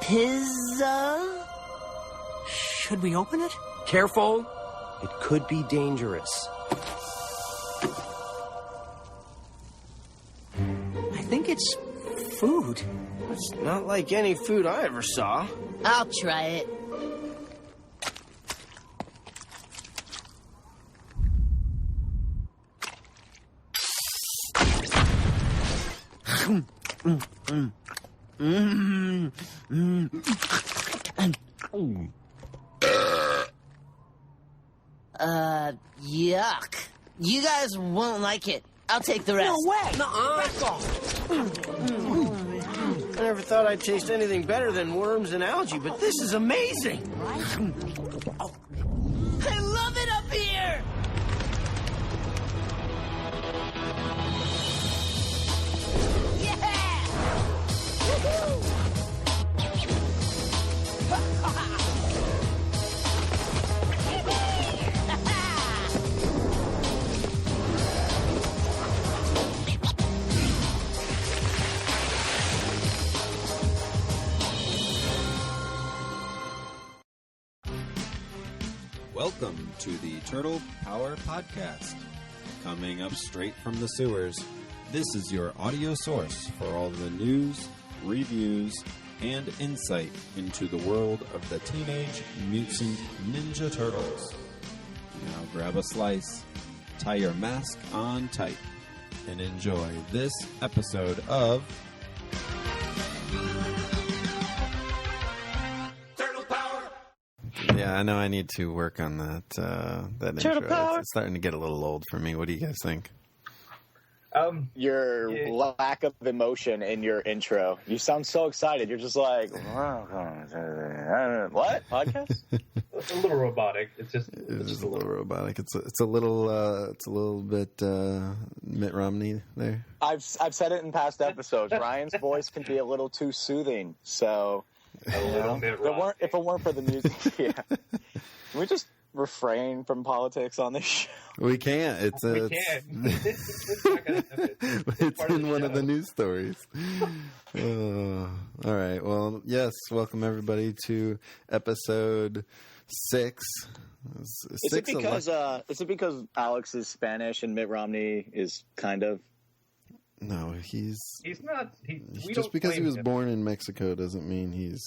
pizza? Should we open it? Careful. It could be dangerous. I think it's food. It's not like any food I ever saw. I'll try it. Yuck. You guys won't like it. I'll take the rest. No way! Back off. I never thought I'd taste anything better than worms and algae, but this is amazing. I love it up here! Yeah! Woohoo! Welcome to the Turtle Power Podcast. Coming up straight from the sewers, this is your audio source for all the news, reviews, and insight into the world of the Teenage Mutant Ninja Turtles. Now grab a slice, tie your mask on tight, and enjoy this episode of Yeah, I know I need to work on that intro. It's starting to get a little old for me. What do you guys think? Your lack of emotion in your intro. You sound so excited. You're just like, what? Podcast? A little robotic. It's just a little robotic. It's a little bit Mitt Romney there. I've said it in past episodes. Ryan's voice can be a little too soothing. So if it weren't for the music, yeah. Can we just refrain from politics on this show? We can't. It's not gonna happen. It's in one of the news stories. All right. Well, yes. Welcome everybody to episode 6. Is it because Alex is Spanish and Mitt Romney is kind of? No, he's not. Just because he was born in Mexico doesn't mean he's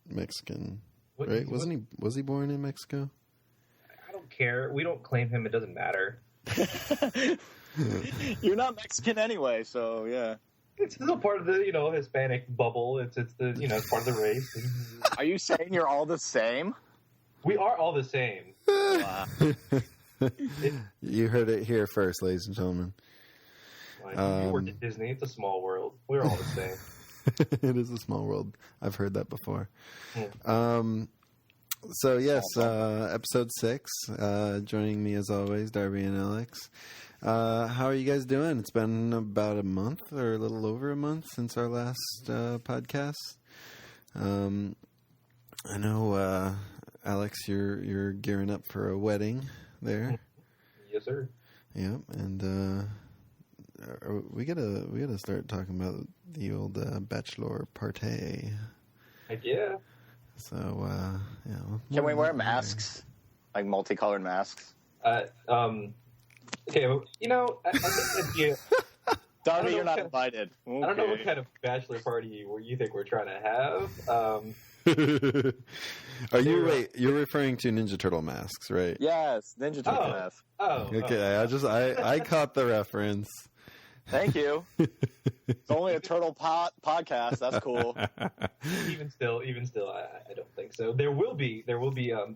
Mexican, right? Was he born in Mexico? I don't care. We don't claim him. It doesn't matter. You're not Mexican anyway, so yeah. It's still part of the Hispanic bubble. It's the it's part of the race. Are you saying you're all the same? We are all the same. Wow. You heard it here first, ladies and gentlemen. You work at Disney. It's a small world. We're all the same. It is a small world. I've heard that before. Yeah. So, yes, episode 6. Joining me, as always, Darby and Alex. How are you guys doing? It's been about a month or a little over a month since our last podcast. I know, Alex, you're gearing up for a wedding there. Yes, sir. Yep, and we gotta start talking about the old bachelor party. Yeah. So yeah. Can we wear masks, like multicolored masks? Okay. Well, I think Darby, you're not invited. Okay. I don't know what kind of bachelor party you think we're trying to have. You're referring to Ninja Turtle masks, right? Yes, Ninja Turtle masks. Oh. Okay, I caught the reference. Thank you. It's only a turtle podcast. That's cool. Even still, I don't think so. There will be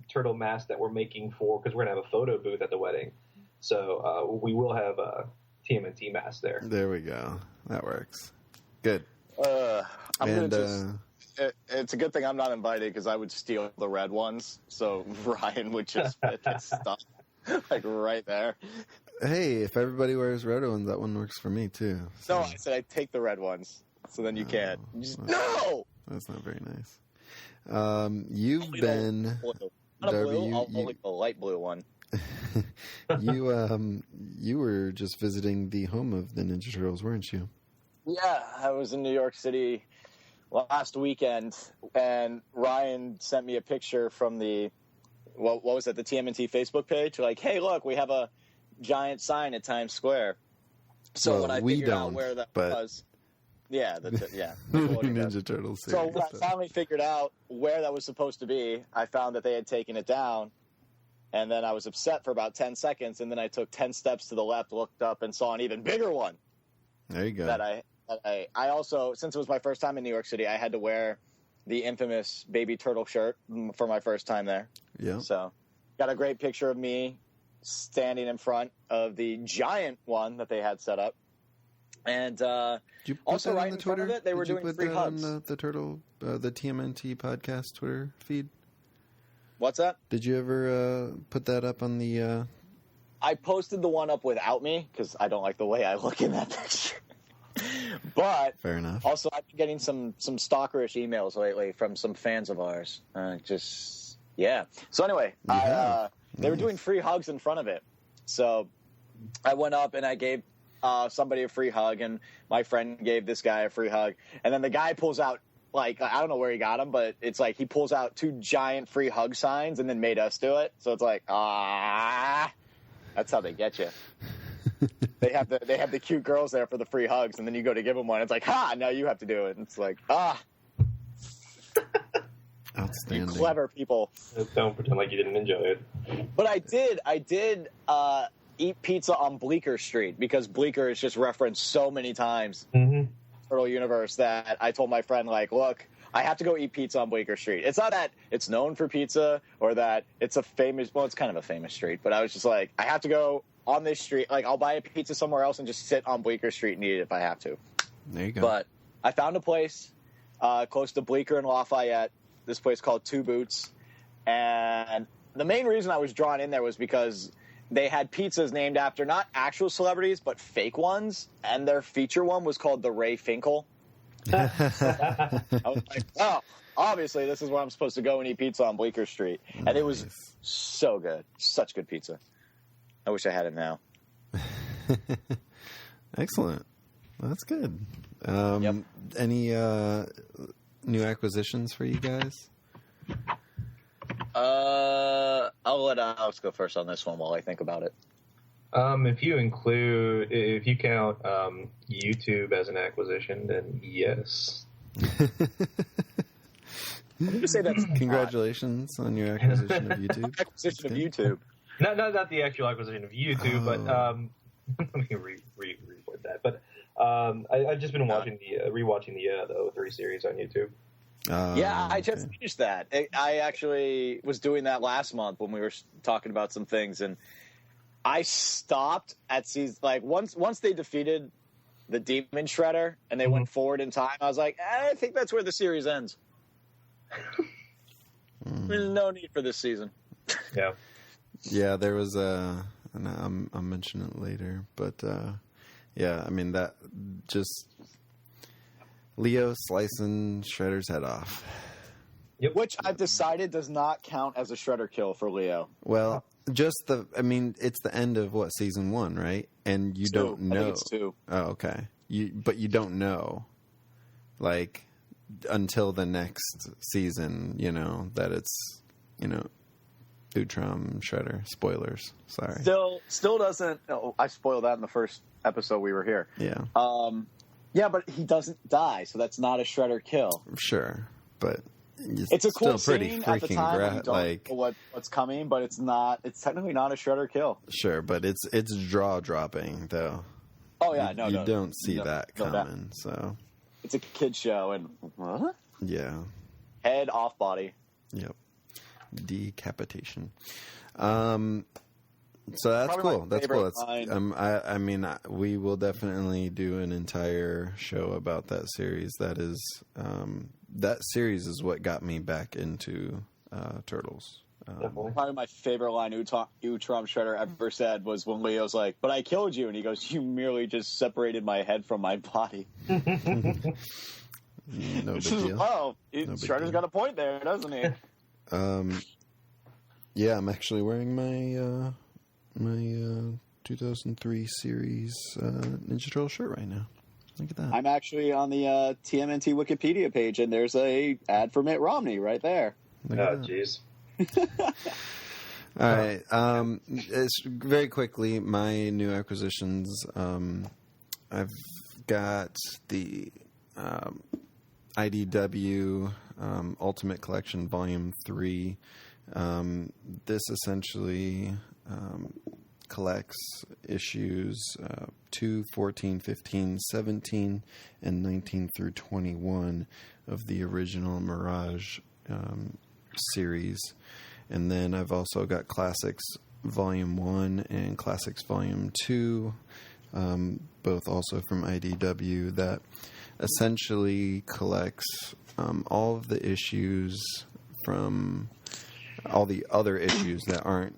turtle masks that we're making because we're gonna have a photo booth at the wedding. So we will have a TMNT mask there. There we go. That works. Good. It's a good thing I'm not invited because I would steal the red ones. So Ryan would just fit his stuff like right there. Hey, if everybody wears red ones, that one works for me too. So. No, I said I'd take the red ones. So then you can't. No! That's not very nice. You've been... Not a Darby, blue, I'll only a light blue one. You were just visiting the home of the Ninja Turtles, weren't you? Yeah, I was in New York City last weekend, and Ryan sent me a picture from the what was it, the TMNT Facebook page? Like, hey, look, we have a giant sign at Times Square. So when I figured out where that was, Ninja Turtles. So when I finally figured out where that was supposed to be, I found that they had taken it down, and then I was upset for about 10 seconds, and then I took 10 steps to the left, looked up, and saw an even bigger one. There you go. That I also, since it was my first time in New York City, I had to wear the infamous baby turtle shirt for my first time there. Yeah. So got a great picture of me standing in front of the giant one that they had set up. And also right in front of it, they were doing free hugs. On the Turtle, the TMNT podcast Twitter feed? What's that? Did you ever put that up on the... I posted the one up without me because I don't like the way I look in that picture. But fair enough. Also, I've been getting some stalkerish emails lately from some fans of ours. So anyway, they were doing free hugs in front of it. So I went up and I gave somebody a free hug, and my friend gave this guy a free hug. And then the guy pulls out, like, I don't know where he got them, but it's like he pulls out 2 giant free hug signs and then made us do it. So it's like, that's how they get you. They have the cute girls there for the free hugs, and then you go to give them one. It's like, now you have to do it. And it's like, outstanding. You clever people. Don't pretend like you didn't enjoy it. But I did eat pizza on Bleecker Street because Bleecker is just referenced so many times in the Turtle universe that I told my friend, like, look, I have to go eat pizza on Bleecker Street. It's not that it's known for pizza or that it's it's kind of a famous street, but I was just like, I have to go on this street. Like, I'll buy a pizza somewhere else and just sit on Bleecker Street and eat it if I have to. There you go. But I found a place close to Bleecker and Lafayette, this place called Two Boots. And the main reason I was drawn in there was because they had pizzas named after not actual celebrities, but fake ones. And their feature one was called the Ray Finkel. I was like, oh, obviously this is where I'm supposed to go and eat pizza on Bleecker Street. And it was so good. Such good pizza. I wish I had it now. Excellent. Well, that's good. Any new acquisitions for you guys? I'll let Alex go first on this one while I think about it. If you count YouTube as an acquisition, then yes. Let me say that. Congratulations on your acquisition of YouTube. Acquisition of YouTube. Not the actual acquisition of YouTube, but let me reword that. But I've just been rewatching the 03 series on YouTube. I just finished that. I actually was doing that last month when we were talking about some things, and I stopped at season, like, once they defeated the Demon Shredder and they went forward in time. I was like, I think that's where the series ends. There's no need for this season. Yeah. Yeah, there was and I'll mention it later, but I mean, that just Leo slicing Shredder's head off. Yep. Which I've decided does not count as a Shredder kill for Leo. Well, it's the end of season 1, right? And you don't know. I think it's 2. Oh, okay. But you don't know, like, until the next season, that it's, Utrom Shredder. Spoilers. Sorry. Still doesn't. Oh, I spoiled that in the first episode we were here. Yeah. Yeah, but he doesn't die, so that's not a Shredder kill. Sure, but it's a cool still pretty scene freaking at the time. You don't know what's coming, but it's not. It's technically not a Shredder kill. Sure, but it's jaw dropping though. Oh yeah, you don't see that coming. So it's a kid show, and what? Yeah, head off body. Yep, decapitation. So that's cool. That's cool. I mean, we will definitely do an entire show about that series. That series is what got me back into Turtles. Probably my favorite line Utrom Shredder ever said was when Leo's like, "But I killed you," and he goes, "You merely just separated my head from my body." No big deal. Oh, Shredder's got a point there, doesn't he? Yeah, I'm actually wearing my 2003 series Ninja Turtle shirt right now. Look at that. I'm actually on the TMNT Wikipedia page, and there's a ad for Mitt Romney right there. Oh, jeez. All right. It's very quickly, my new acquisitions. I've got the IDW Ultimate Collection Volume 3. This essentially collects issues 2, 14, 15, 17, and 19 through 21 of the original Mirage series. And then I've also got Classics Volume 1 and Classics Volume 2, both also from IDW, that essentially collects all of the issues from all the other issues that aren't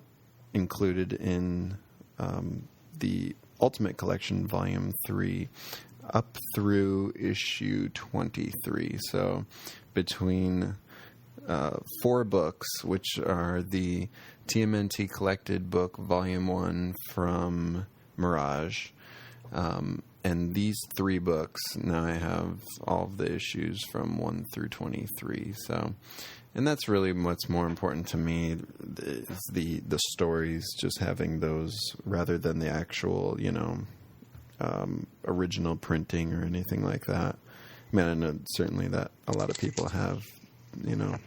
included in the Ultimate Collection Volume 3 up through issue 23. So between 4 books, which are the TMNT Collected Book Volume 1 from Mirage, and these 3 books, now I have all of the issues from 1 through 23. So, and that's really what's more important to me, is the stories, just having those rather than the actual, original printing or anything like that. I mean, I know certainly that a lot of people have, the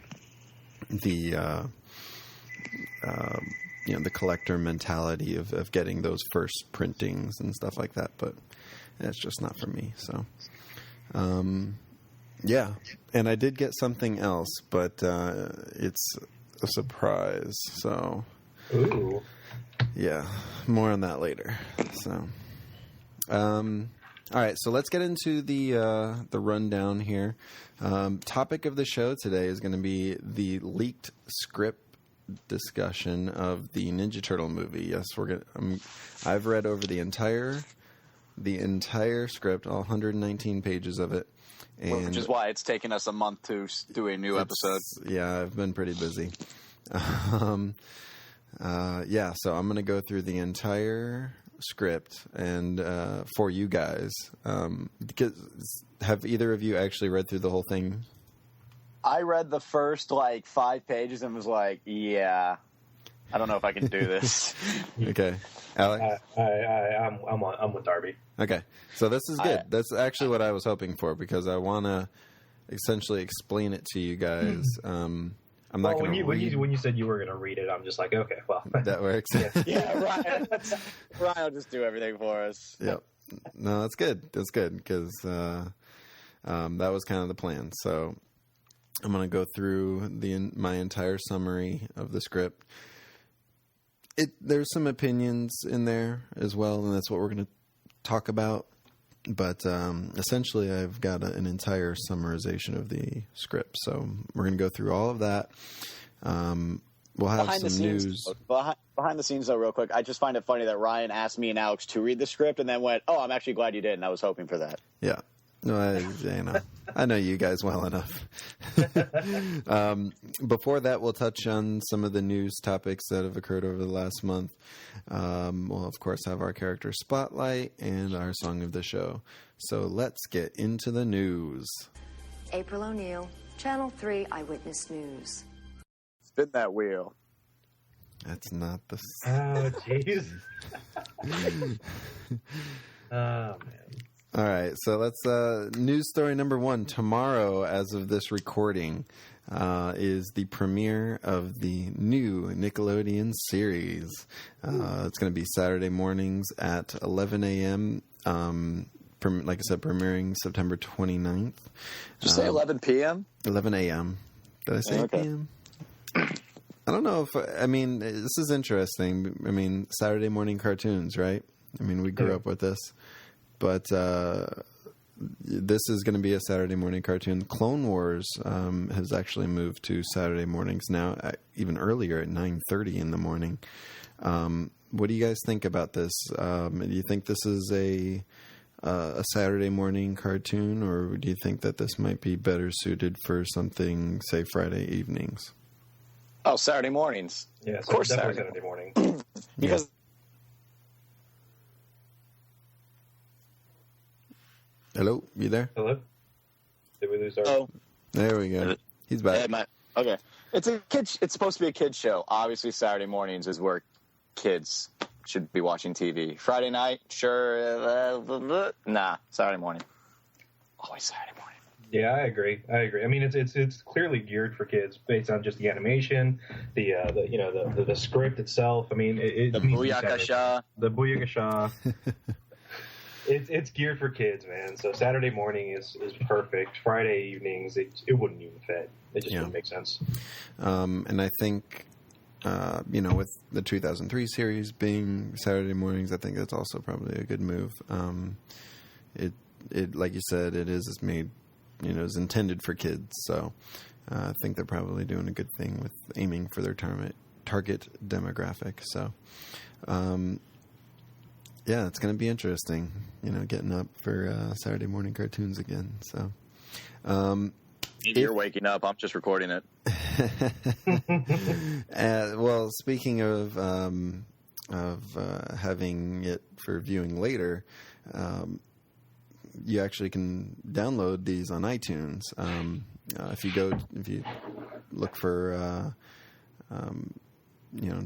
collector mentality of getting those first printings and stuff like that, but it's just not for me. So, yeah. And I did get something else, but it's a surprise. So, ooh, yeah, more on that later. So, all right. So let's get into the rundown here. Topic of the show today is going to be the leaked script discussion of the Ninja Turtle movie. Yes, I've read over the entire script, all 119 pages of it, and which is why it's taken us a month to do a new episode. Yeah, I've been pretty busy. So I'm going to go through the entire script and for you guys. Because have either of you actually read through the whole thing? I read the first 5 pages and was like, yeah, I don't know if I can do this. Okay, Alex. I'm with Darby. Okay, so this is good. That's actually what I was hoping for, because I want to essentially explain it to you guys. I'm not going to read. When you said you were going to read it, I'm just like, okay, well, that works. Yeah, Ryan will just do everything for us. Yep. No, that's good. That's good, because that was kind of the plan. So I'm going to go through my entire summary of the script. There's some opinions in there as well, and that's what we're going to talk about. But essentially, I've got an entire summarization of the script. So we're going to go through all of that. We'll have some news. Behind the scenes, though, real quick, I just find it funny that Ryan asked me and Alex to read the script and then went, "Oh, I'm actually glad you did," and I was hoping for that. Yeah. No, I know you guys well enough. Before that, we'll touch on some of the news topics that have occurred over the last month. We'll, of course, have our character spotlight and our song of the show. So let's get into the news. April O'Neil, Channel 3 Eyewitness News. Spin that wheel. That's not the... Oh, jeez. Oh, man. All right, so let's news story number 1. Tomorrow, as of this recording, is the premiere of the new Nickelodeon series. It's going to be Saturday mornings at 11 a.m., like I said, premiering September 29th. Did you say 11 p.m.? 11 a.m. Did I say okay. p.m.? I don't know if... this is interesting. Saturday morning cartoons, right? We grew up with this. But this is going to be a Saturday morning cartoon. Clone Wars has actually moved to Saturday mornings now, even earlier at 9:30 in the morning. What do you guys think about this? Do you think this is a Saturday morning cartoon, or do you think that this might be better suited for something, say, Friday evenings? Oh, Saturday mornings. Yeah, of course, Saturday morning. Because Hello, you there? Hello? Did we lose our... Oh. There we go. He's back. Okay. It's supposed to be a kid's show. Obviously, Saturday mornings is where kids should be watching TV. Friday night, sure. Nah, Saturday morning. Always Saturday morning. Yeah, I agree. I mean, it's clearly geared for kids based on just the animation, the script itself. I mean, the booyakasha. The booyakasha. It's geared for kids, man. So Saturday morning is perfect. Friday evenings, it wouldn't even fit. It just wouldn't make sense. And I think, with the 2003 series being Saturday mornings, I think that's also probably a good move. It like you said, it is made, is intended for kids. So I think they're probably doing a good thing with aiming for their target demographic. So, yeah, it's going to be interesting, getting up for Saturday morning cartoons again. So, you're waking up. I'm just recording it. Well, speaking of having it for viewing later, you actually can download these on iTunes. If you look for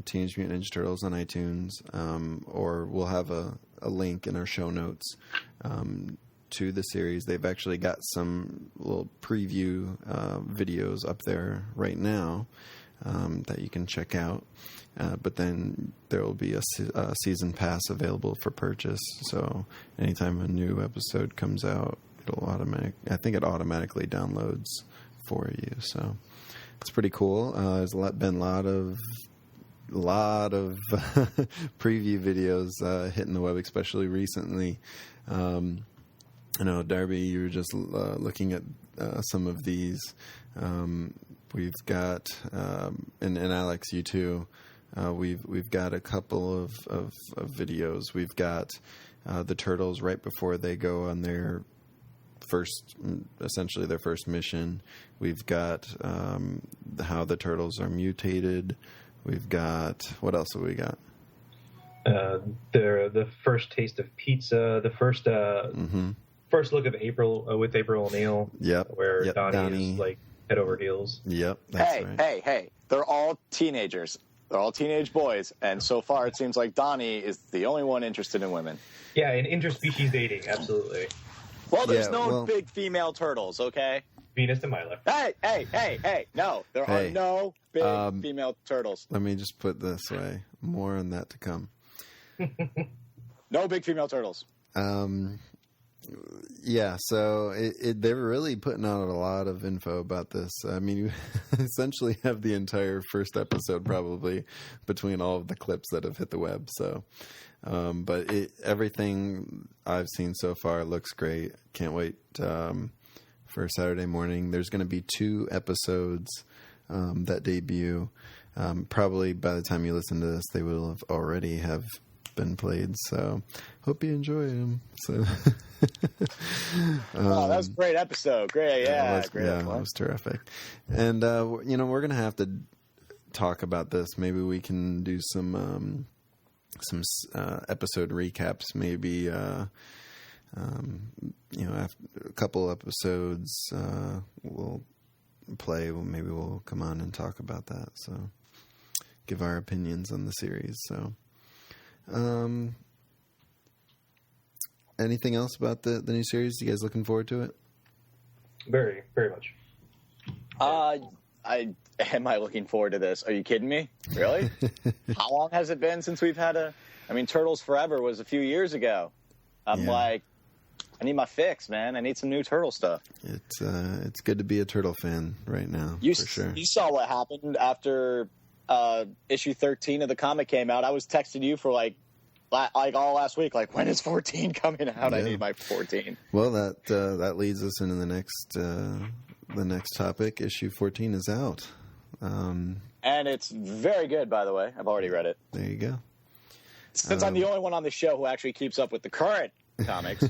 Teenage Mutant Ninja Turtles on iTunes, or we'll have a link in our show notes to the series. They've actually got some little preview videos up there right now that you can check out. But then there will be a season pass available for purchase. So anytime a new episode comes out, it automatically downloads for you. So it's pretty cool. There's been a lot of preview videos hitting the web, especially recently. I know, Darby, you were just looking at some of these. We've got, and Alex, you too. We've got a couple of videos. We've got the Turtles right before they go on their essentially their first mission. We've got how the Turtles are mutated. We've got, what else have we got? The first taste of pizza. The first first look of April with April O'Neil. Yep. Where Donnie is like head over heels. Yep. That's right. Hey! They're all teenagers. They're all teenage boys, and so far it seems like Donnie is the only one interested in women. Yeah, in interspecies dating, absolutely. Well, there's big female turtles, okay? Venus and Milo. Hey! No, there are no big female turtles. Let me just put it this way: more on that to come. No big female turtles. Yeah, so they were really putting out a lot of info about this. I mean, you essentially have the entire first episode probably between all of the clips that have hit the web. So, but everything I've seen so far looks great. Can't wait for Saturday morning. There's going to be 2 episodes that debut. Probably by the time you listen to this, they will have already have been played. So, hope you enjoy them. So. That was a great episode. Great, it was terrific. And we're gonna have to talk about this. Maybe we can do some episode recaps. Maybe after a couple episodes, we'll play. Maybe we'll come on and talk about that. So, give our opinions on the series. So. Anything else about the new series? You guys looking forward to it? Very, very much. Am I looking forward to this? Are you kidding me? Really? How long has it been since we've had Turtles Forever was a few years ago. I'm like, I need my fix, man. I need some new Turtle stuff. It's good to be a Turtle fan right now, for sure. You saw what happened after issue 13 of the comic came out. I was texting you for like all last week, like, when is 14 coming out? I need my 14. Well, that leads us into the next topic. Issue 14 is out, and it's very good, by the way. I've already read it. There you go. Since I'm the only one on the show who actually keeps up with the current comics,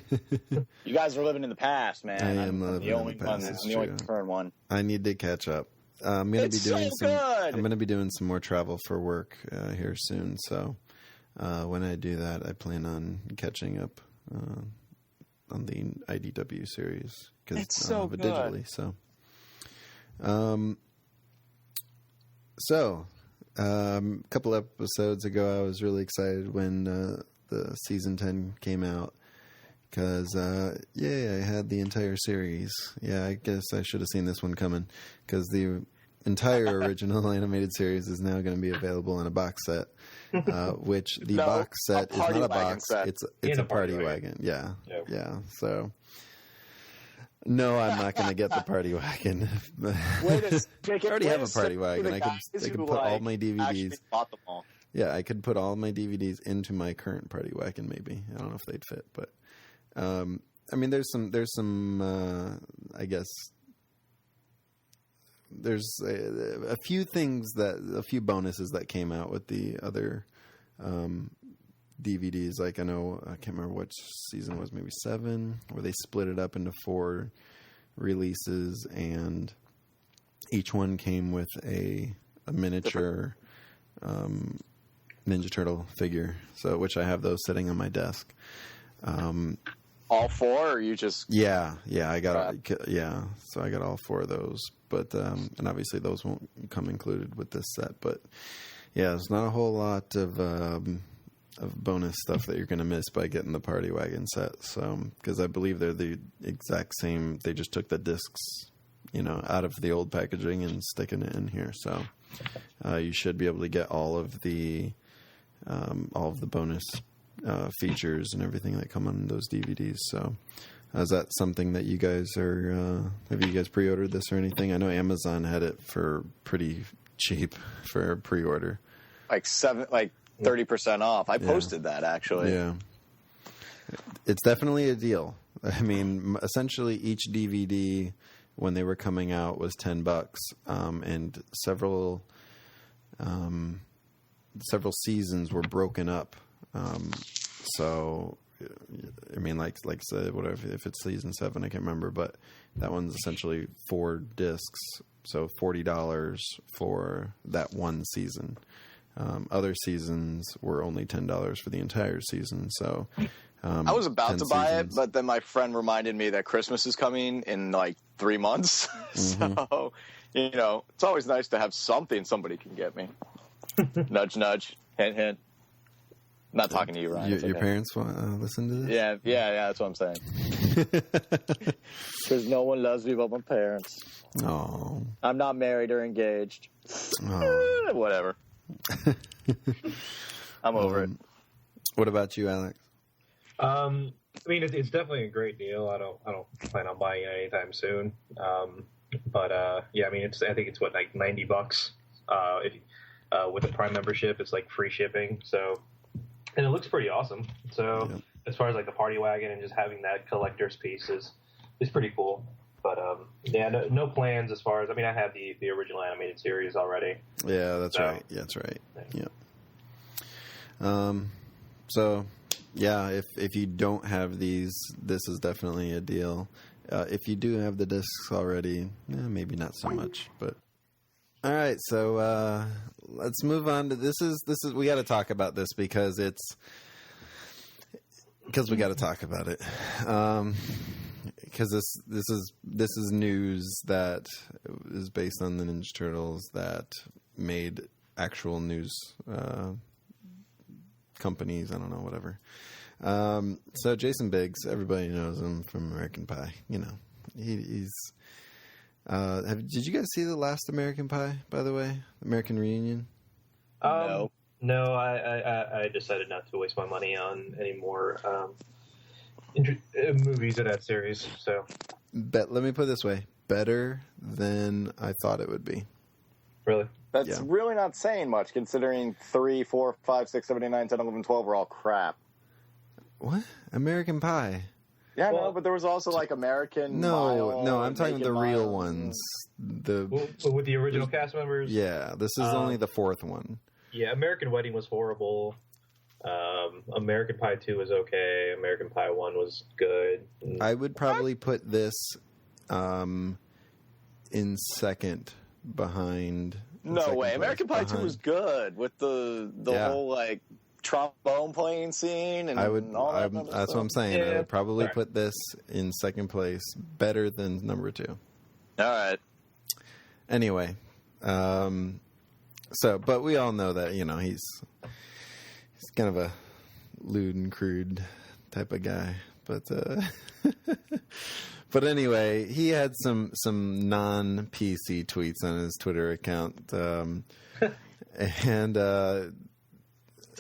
you guys are living in the past, man. I am living in the past. I'm the only current one. I need to catch up. I'm going to be doing some more travel for work here soon, so. When I do that, I plan on catching up IDW series because it's so good. Digitally. So, a couple episodes ago, I was really excited when the season 10 came out because I had the entire series. Yeah, I guess I should have seen this one coming because the entire original animated series is now going to be available in a box set. Which the box set is not a box; set. It's a party wagon. Yeah, yeah. So, no, I'm not going to get the party wagon. I already have a party wagon. I could put all my DVDs. Yeah, I could put all my DVDs into my current party wagon. Maybe I don't know if they'd fit, but I mean, there's some. I guess. There's a few bonuses that came out with the other DVDs. Like I can't remember which season it was, maybe 7, where they split it up into 4 releases, and each one came with a miniature Ninja Turtle figure. So, which I have those sitting on my desk. All 4, or you just? Yeah, I got so I got all 4 of those. But and obviously those won't come included with this set. But yeah, there's not a whole lot of bonus stuff that you're going to miss by getting the party wagon set. So because I believe they're the exact same. They just took the discs, out of the old packaging and sticking it in here. So you should be able to get all of the bonus features and everything that come on those DVDs. So. Is that something that you guys are? Have you guys pre-ordered this or anything? I know Amazon had it for pretty cheap for pre-order, like 30% off. I posted that actually. Yeah, it's definitely a deal. I mean, essentially each DVD when they were coming out was $10, and several seasons were broken up. So. I mean, like I said, whatever. If it's season 7, I can't remember, but that one's essentially 4 discs, so $40 for that one season. Other seasons were only $10 for the entire season. So I was about to buy it, but then my friend reminded me that Christmas is coming in like 3 months. So it's always nice to have something somebody can get me. Nudge, nudge, hint, hint. I'm not talking to you, Ryan. Your parents want to listen to this? Yeah, that's what I'm saying. Because no one loves me but my parents. Oh. I'm not married or engaged. Whatever. I'm over it. What about you, Alex? I mean, it's definitely a great deal. I don't plan on buying it anytime soon. But I mean, I think it's like $90. With a Prime membership, it's like free shipping. So. And it looks pretty awesome. So as far as like the party wagon and just having that collector's piece is pretty cool. But no plans as far as, I mean, I have the original animated series already. Yeah, that's right. Yeah, that's right. Yeah. So yeah, if you don't have these, this is definitely a deal. If you do have the discs already, maybe not so much, but. All right, so let's move on to this is we got to talk about this because we got to talk about it because this is news that is based on the Ninja Turtles that made actual news companies. I don't know, whatever. So Jason Biggs, everybody knows him from American Pie. He's. Did you guys see the last American Pie, by the way? American Reunion? No, I decided not to waste my money on any more movies of that series. So, let me put it this way: better than I thought it would be. Really? That's really not saying much, considering 3, 4, 5, 6, 7, 8, 9, 10, 11, 12 were all crap. What? American Pie? Yeah, no, but there was also like American. No, I'm talking the real ones. With the original cast members. Yeah, this is only the 4th one. Yeah, American Wedding was horrible. American Pie 2 was okay. American Pie 1 was good. I would probably put this in second behind. No way, American Pie 2 was good with the whole like trombone playing scene, and I would. all that kind of That's stuff. what I'm saying. I would probably Right. put this in second place, better than number 2. All right. Anyway, but we all know that he's kind of a lewd and crude type of guy, but but anyway, he had some non-PC tweets on his Twitter account, and To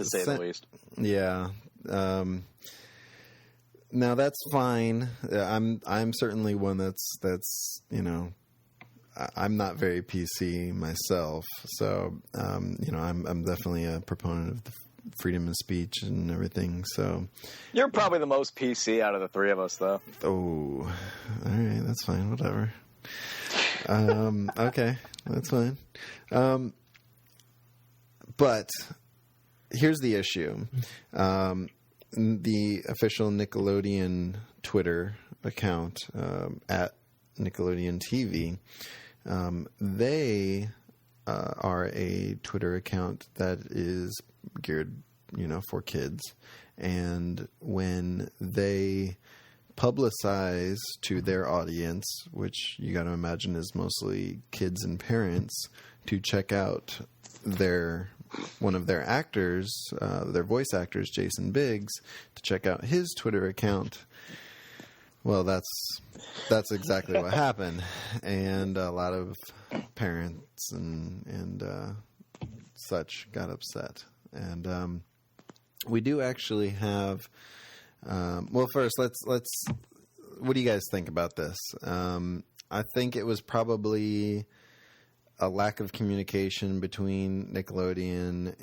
say the least. Yeah. Now that's fine. I'm certainly one that's I'm not very PC myself, so I'm definitely a proponent of the freedom of speech and everything. So You're probably the most PC out of the three of us, though. oh, all right, that's fine. Whatever. Okay, that's fine. But here's the issue. The official Nickelodeon Twitter account at Nickelodeon TV, they are a Twitter account that is geared, for kids. And when they publicize to their audience, which you got to imagine is mostly kids and parents, to check out one of their actors, their voice actors, Jason Biggs, to check out his Twitter account. Well, that's exactly what happened, and a lot of parents and such got upset. And we do actually have. Well, first, let's. What do you guys think about this? I think it was probably a lack of communication between Nickelodeon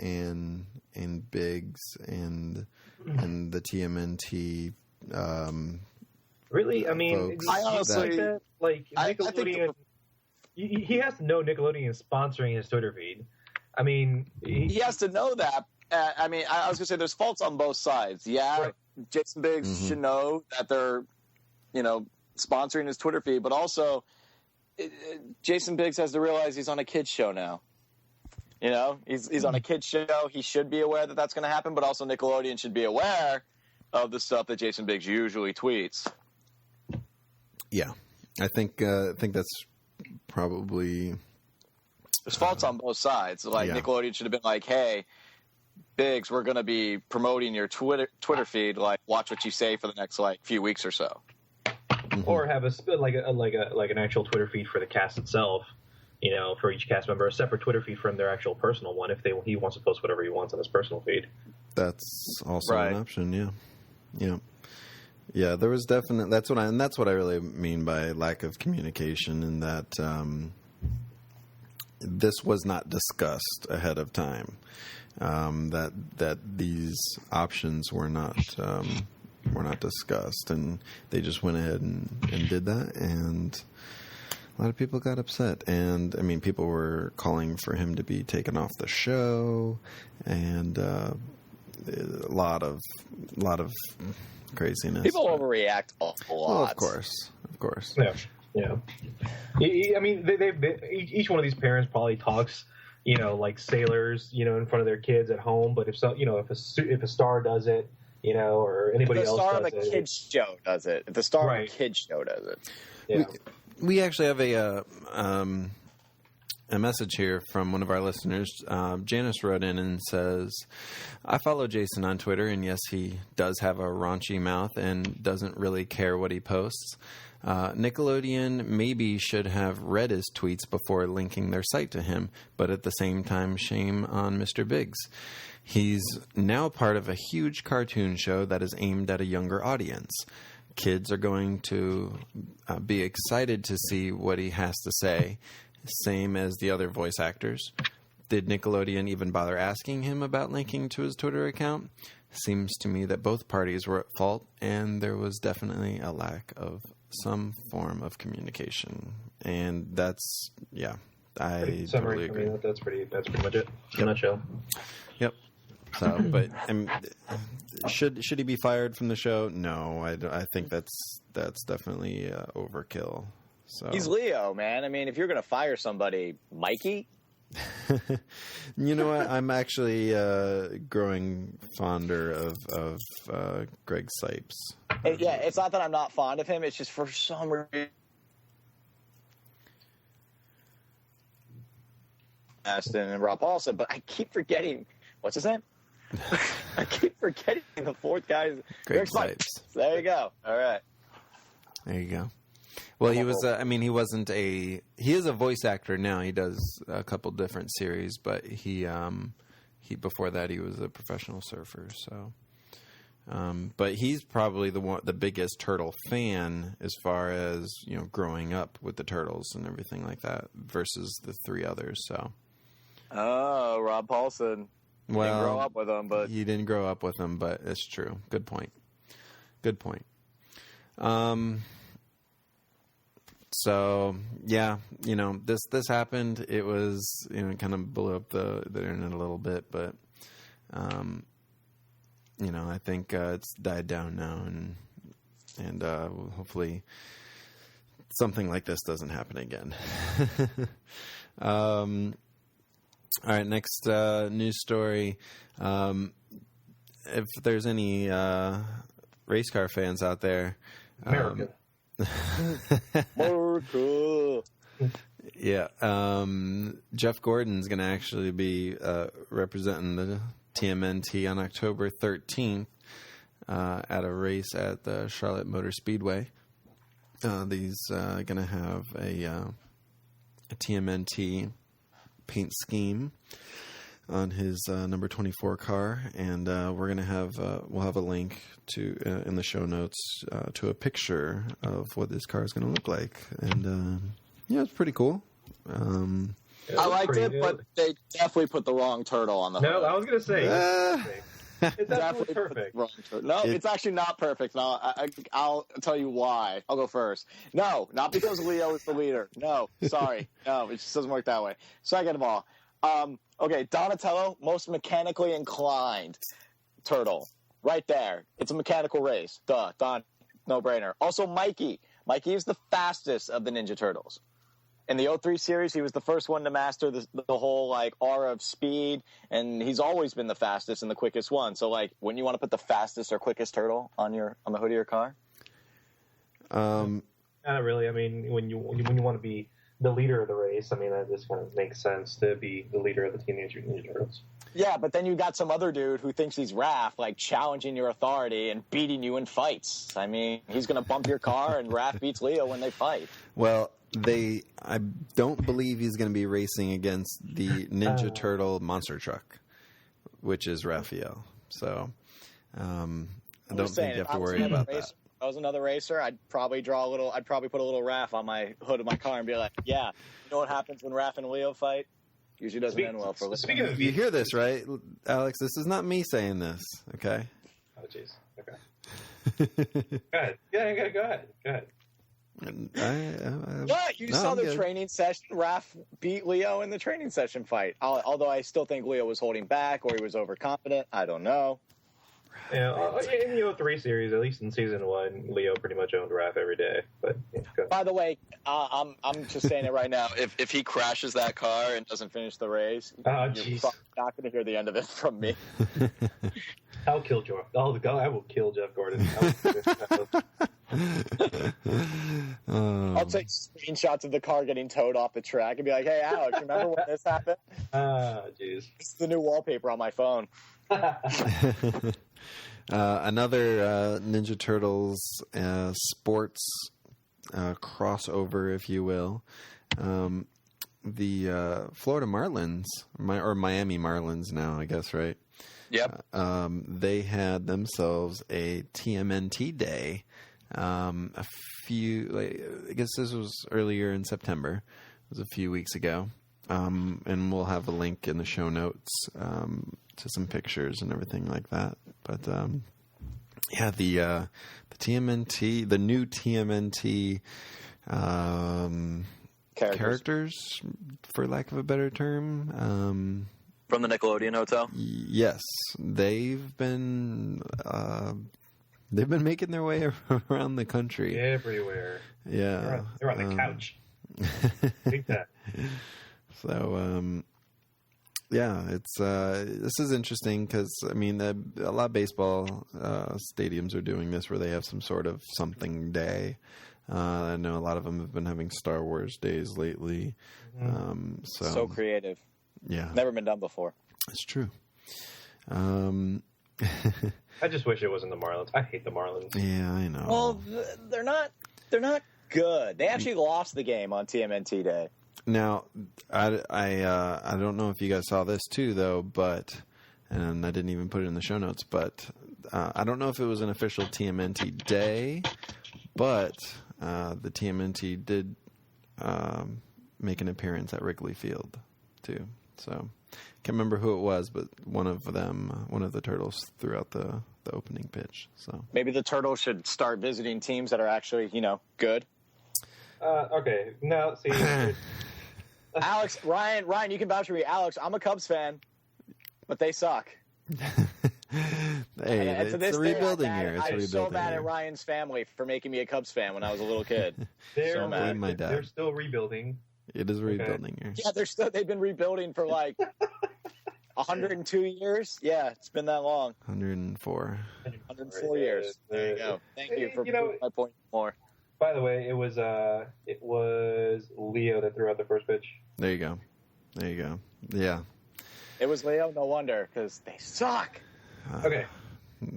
and Biggs and the TMNT. Really, I mean, folks I honestly- Nickelodeon. He has to know Nickelodeon is sponsoring his Twitter feed. I mean, He has to know that. I mean, I was going to say there's faults on both sides. Yeah, Right. Jason Biggs should know that they're, sponsoring his Twitter feed, but also Jason Biggs has to realize he's on a kid's show now. He's on a kid's show. He should be aware that that's going to happen, but also Nickelodeon should be aware of the stuff that Jason Biggs usually tweets. Yeah, I think that's probably. There's faults on both sides. Like, Yeah. Nickelodeon should have been like, "Hey, Biggs, we're going to be promoting your Twitter feed. Like, watch what you say for the next few weeks or so." or have like an actual Twitter feed for the cast itself. For each cast member, a separate Twitter feed from their actual personal one. If he wants to post whatever he wants on his personal feed, That's also Right. an option. Yeah. There was definite. That's what I really mean by lack of communication, in that this was not discussed ahead of time. That these options were not discussed, and they just went ahead and did that, and a lot of people got upset. And I mean, people were calling for him to be taken off the show, and a lot of craziness. People overreact a lot. Well, of course. yeah. I mean, each one of these parents probably talks, like sailors, in front of their kids at home. But if a star does it, or anybody else does it. The star of a kid's show does it. The star Right. of a kid's show does it. Yeah. We actually have a message here from one of our listeners. Janice wrote in and says, "I follow Jason on Twitter, and yes, he does have a raunchy mouth and doesn't really care what he posts. Nickelodeon maybe should have read his tweets before linking their site to him, but at the same time, shame on Mr. Biggs. He's now part of a huge cartoon show that is aimed at a younger audience. Kids are going to be excited to see what he has to say, same as the other voice actors. Did Nickelodeon even bother asking him about linking to his Twitter account? Seems to me that both parties were at fault, and there was definitely a lack of some form of communication." And that's, I totally agree. That's pretty much it. In a nutshell. Yep. So, but should he be fired from the show? No, I think that's definitely overkill. So He's Leo, man. I mean, if you're going to fire somebody, Mikey, You know what? I'm actually growing fonder of Greg Sipes. Yeah, it's not that I'm not fond of him. It's just for some reason. Aston and Rob Paulson, but I keep forgetting. What's his name? I keep forgetting the fourth guy. Greg Sipes. There you go. All right. There you go. Well, he was. He wasn't a. He is a voice actor now. He does a couple different series, but he before that he was a professional surfer. So, but he's probably the biggest Turtle fan as far as growing up with the Turtles and everything like that versus the three others. So. Oh, Rob Paulson. Well, didn't grow up with him, but you didn't grow up with him, but it's true. Good point. Good point. So yeah, this happened. It was it kind of blew up the internet a little bit, but I think it's died down now, and hopefully something like this doesn't happen again. All right, next news story. If there's any race car fans out there, America. America. Yeah, Jeff Gordon's going to actually be representing the TMNT on October 13th at a race at the Charlotte Motor Speedway. He's going to have a TMNT paint scheme on his number 24 car, and we're going to have we'll have a link to in the show notes to a picture of what this car is going to look like, and it's pretty cool. I liked it, but they definitely put the wrong turtle on the hood. No, I was going to say it's absolutely perfect. No, it's actually not perfect. No, I'll tell you why. I'll go first. No, not because Leo is the leader. No, sorry. No, it just doesn't work that way. Second of all, okay, Donatello, most mechanically inclined turtle. Right there. It's a mechanical race. Duh, Don, no brainer. Also, Mikey. Mikey is the fastest of the Ninja Turtles. In the 03 series, he was the first one to master the whole aura of speed, and he's always been the fastest and the quickest one. So wouldn't you want to put the fastest or quickest turtle on the hood of your car? Not really. I mean, when you want to be the leader of the race, I mean, that just kind of makes sense to be the leader of the Teenage Mutant Ninja Turtles. Yeah, but then you got some other dude who thinks he's Raph, challenging your authority and beating you in fights. I mean, he's going to bump your car, and Raph beats Leo when they fight. Well, I don't believe he's going to be racing against the Ninja Turtle monster truck, which is Raphael. So I don't think you have to worry about that. If I was another racer, I'd probably put a little Raph on my hood of my car and be like, yeah, you know what happens when Raph and Leo fight? Usually doesn't end well for Speaking of, you hear this, right, Alex? This is not me saying this, okay? Oh, jeez. Okay. Go ahead. Yeah, go ahead. What? You saw the training session. Raph beat Leo in the training session fight. Although I still think Leo was holding back or he was overconfident. I don't know. Yeah, in the 03 series, at least in season 1, Leo pretty much owned Raph every day. But by the way, I'm just saying it right now. If he crashes that car and doesn't finish the race, you're not going to hear the end of it from me. I'll kill Jeff. I will kill Jeff Gordon. I'll take screenshots of the car getting towed off the track and be like, "Hey, Alex, remember when this happened?" Jeez. It's the new wallpaper on my phone. Another Ninja Turtles sports crossover, if you will. The Florida Marlins, or Miami Marlins now, I guess, right? Yep. They had themselves a TMNT day. I guess this was earlier in September. It was a few weeks ago. And we'll have a link in the show notes to some pictures and everything like that. But the TMNT, the new TMNT characters, for lack of a better term. From the Nickelodeon Hotel? Yes. They've been making their way around the country. Everywhere. Yeah. They're on the couch. Take that. So, Yeah, it's this is interesting because I mean a lot of baseball stadiums are doing this where they have some sort of something day. I know a lot of them have been having Star Wars days lately. So creative. Yeah, never been done before. It's true. I just wish it wasn't the Marlins. I hate the Marlins. Yeah, I know. Well, they're not good. They actually lost the game on TMNT Day. Now, I don't know if you guys saw this too, though, and I didn't even put it in the show notes, but I don't know if it was an official TMNT Day, but the TMNT did make an appearance at Wrigley Field too. So, can't remember who it was, but one of the Turtles threw out the opening pitch. So maybe the Turtles should start visiting teams that are actually, good. Okay, now see. Alex, Ryan, you can vouch for me. Alex, I'm a Cubs fan, but they suck. Hey, it's rebuilding here. I'm so mad at Ryan's family for making me a Cubs fan when I was a little kid. So mad. They're still rebuilding. It is rebuilding here. Yeah, they've been rebuilding for like 102 years. Yeah, it's been that long. 104 years. There you go. Thank you for proving my point more. By the way, it was Leo that threw out the first pitch. There you go. Yeah. It was Leo. No wonder, because they suck. Okay.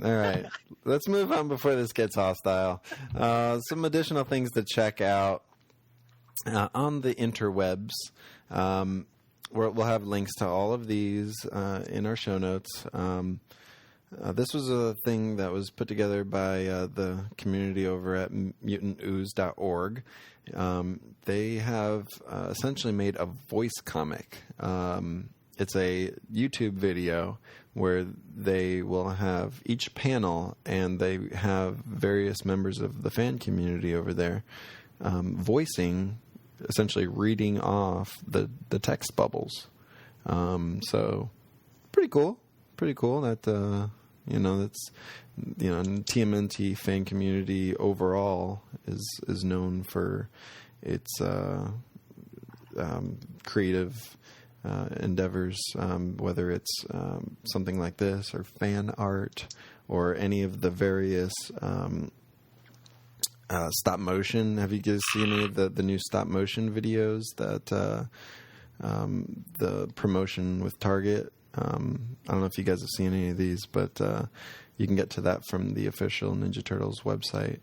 All right. Let's move on before this gets hostile. Some additional things to check out on the interwebs. We'll have links to all of these in our show notes. This was a thing that was put together by the community over at mutantooze.org. They have essentially made a voice comic. It's a YouTube video where they will have each panel, and they have various members of the fan community over there voicing, essentially reading off the text bubbles. So pretty cool. That that's TMNT fan community overall is known for its creative endeavors, whether it's something like this or fan art or any of the various stop motion. Have you guys seen any of the new stop motion videos that the promotion with Target? I don't know if you guys have seen any of these, but you can get to that from the official Ninja Turtles website.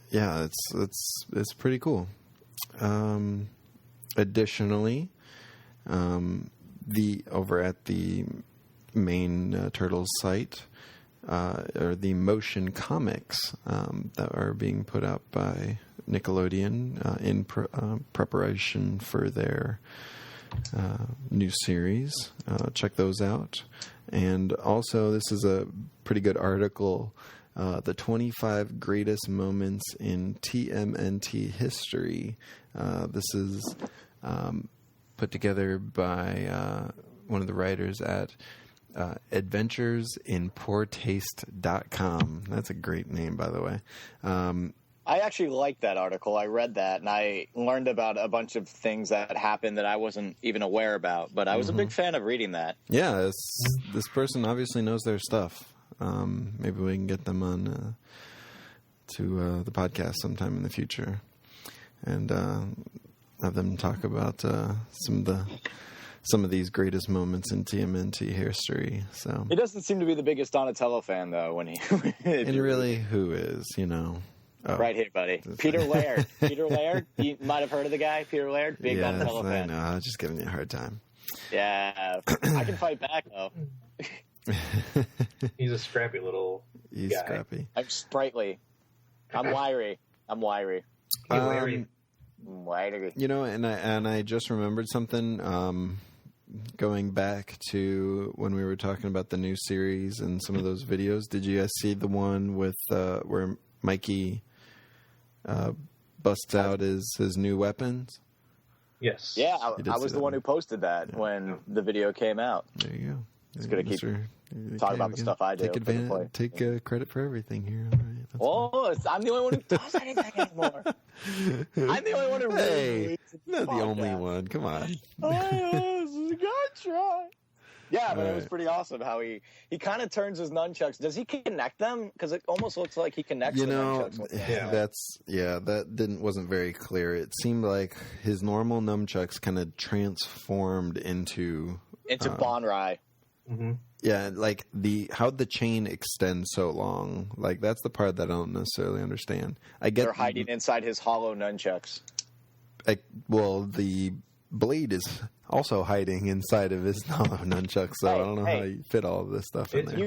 Yeah, it's pretty cool. Additionally, over at the main Turtles site are the motion comics that are being put out by Nickelodeon in preparation for their new series. Check those out. And also, this is a pretty good article, the 25 greatest moments in TMNT history. This is put together by one of the writers at adventuresinpoortaste.com. That's a great name, by the way. I actually liked that article. I read that, and I learned about a bunch of things that happened that I wasn't even aware about. But I was a big fan of reading that. Yeah, this person obviously knows their stuff. Maybe we can get them on to the podcast sometime in the future, and have them talk about some of these greatest moments in TMNT history. So he doesn't seem to be the biggest Donatello fan, though. When he and really, who is? Oh. Right here, buddy. Peter Laird. Peter Laird. You might have heard of the guy, Peter Laird. Big Donatello fan. I know. I was just giving you a hard time. Yeah, I can fight back though. He's a scrappy little He's guy. Scrappy. I'm sprightly. I'm wiry. Wiry. Wiry. And I just remembered something. Going back to when we were talking about the new series and some of those videos, did you guys see the one with where Mikey busts out his new weapons? Yes. Yeah, I was the one who posted that when the video came out. There you go. Just gonna keep talking about the stuff I do. Take credit for everything here. All right. I'm the only one who does anything anymore. I'm the only one who Hey, not the only one. Come on. I gotta try. Yeah, but All it was right. pretty awesome how he kind of turns his nunchucks. Does he connect them? Because it almost looks like he connects the nunchucks with them. That wasn't very clear. It seemed like his normal nunchucks kind of transformed into Bonrai. Mm-hmm. Yeah, like how'd the chain extend so long? Like that's the part that I don't necessarily understand. I get They're hiding inside his hollow nunchucks. The blade is also hiding inside of his nunchuck, so I don't know how you fit all of this stuff in there.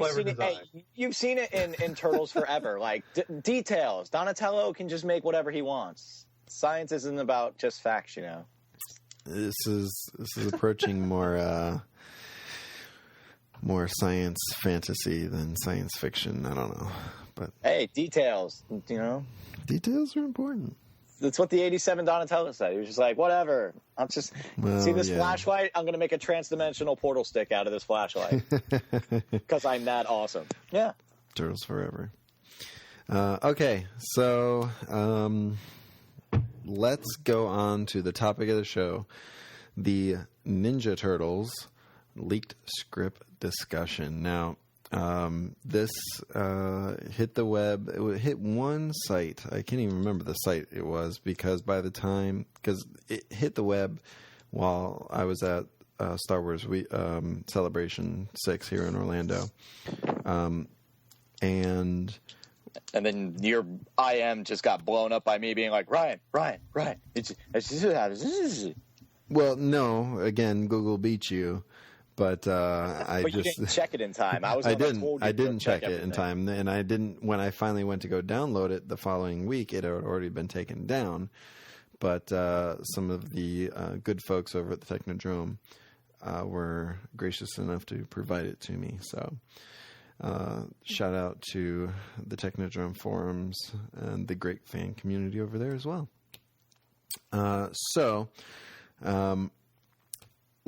You've seen it in Turtles Forever. Like details. Donatello can just make whatever he wants. Science isn't about just facts, you know. This is approaching more science fantasy than science fiction. I don't know, but hey, details. You know, details are important. That's what the 87 Donatello said. He was just like, whatever. I'm just see this flashlight. I'm going to make a trans-dimensional portal stick out of this flashlight because I'm that awesome. Yeah. Turtles Forever. Okay, so let's go on to the topic of the show: the Ninja Turtles leaked script discussion. Now, this hit the web. It hit one site. I can't even remember the site it was because it hit the web while I was at Star Wars Celebration 6 here in Orlando, and then your IM just got blown up by me being like, Ryan. Well, no. Again, Google beat you. But you didn't check it in time. I didn't check it in time, and I didn't. When I finally went to go download it the following week, it had already been taken down. But some of the good folks over at the Technodrome were gracious enough to provide it to me. So shout out to the Technodrome forums and the great fan community over there as well.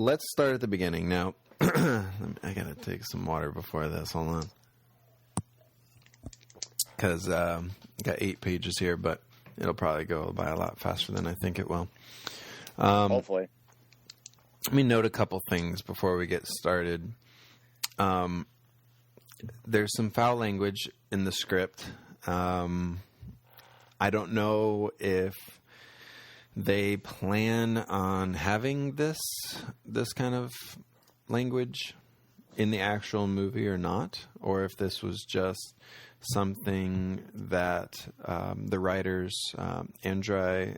Let's start at the beginning. Now, I got to take some water before this. Hold on. Because I got 8 pages here, but it'll probably go by a lot faster than I think it will. Hopefully. Let me note a couple things before we get started. There's some foul language in the script. I don't know if they plan on having this kind of language in the actual movie or not, or if this was just something that the writers Andre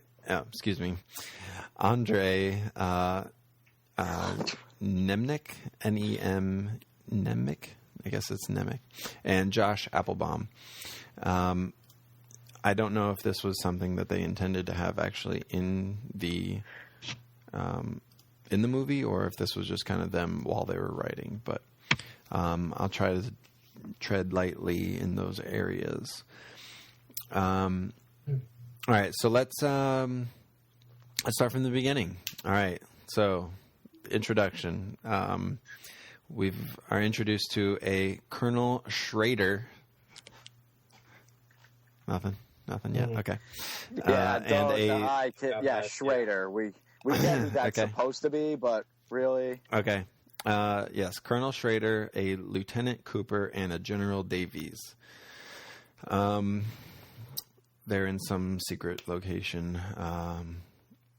Nemnick, Nemnick, I guess it's Nemnick, and Josh Applebaum. I don't know if this was something that they intended to have actually in the movie, or if this was just kind of them while they were writing. But I'll try to tread lightly in those areas. All right, so let's start from the beginning. All right, so introduction. We are introduced to a Colonel Schrader. Nothing yet. Okay. Schrader. We get who that's supposed to be, but really. Okay. Yes, Colonel Schrader, a Lieutenant Cooper, and a General Davies. They're in some secret location.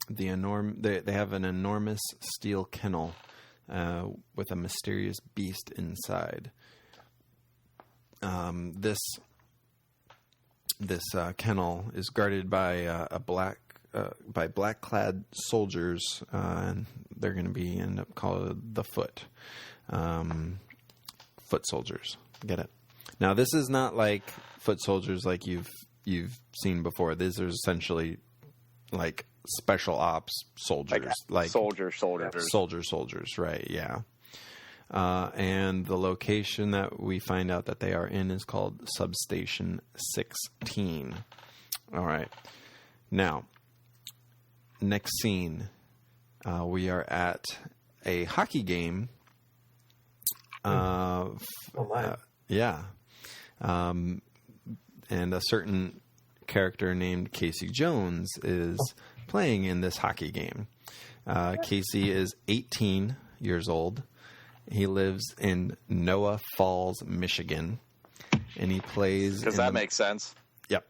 They have an enormous steel kennel with a mysterious beast inside. This kennel is guarded by black-clad soldiers, and they're going to end up called the Foot soldiers. Get it? Now, this is not like foot soldiers like you've seen before. These are essentially like special ops soldiers, like soldiers, right? Yeah. And the location that we find out that they are in is called Substation 16. All right. Now, next scene, we are at a hockey game. Yeah. and a certain character named Casey Jones is playing in this hockey game. Casey is 18 years old. He lives in Noah Falls, Michigan, and he plays... Because that makes sense. Yep.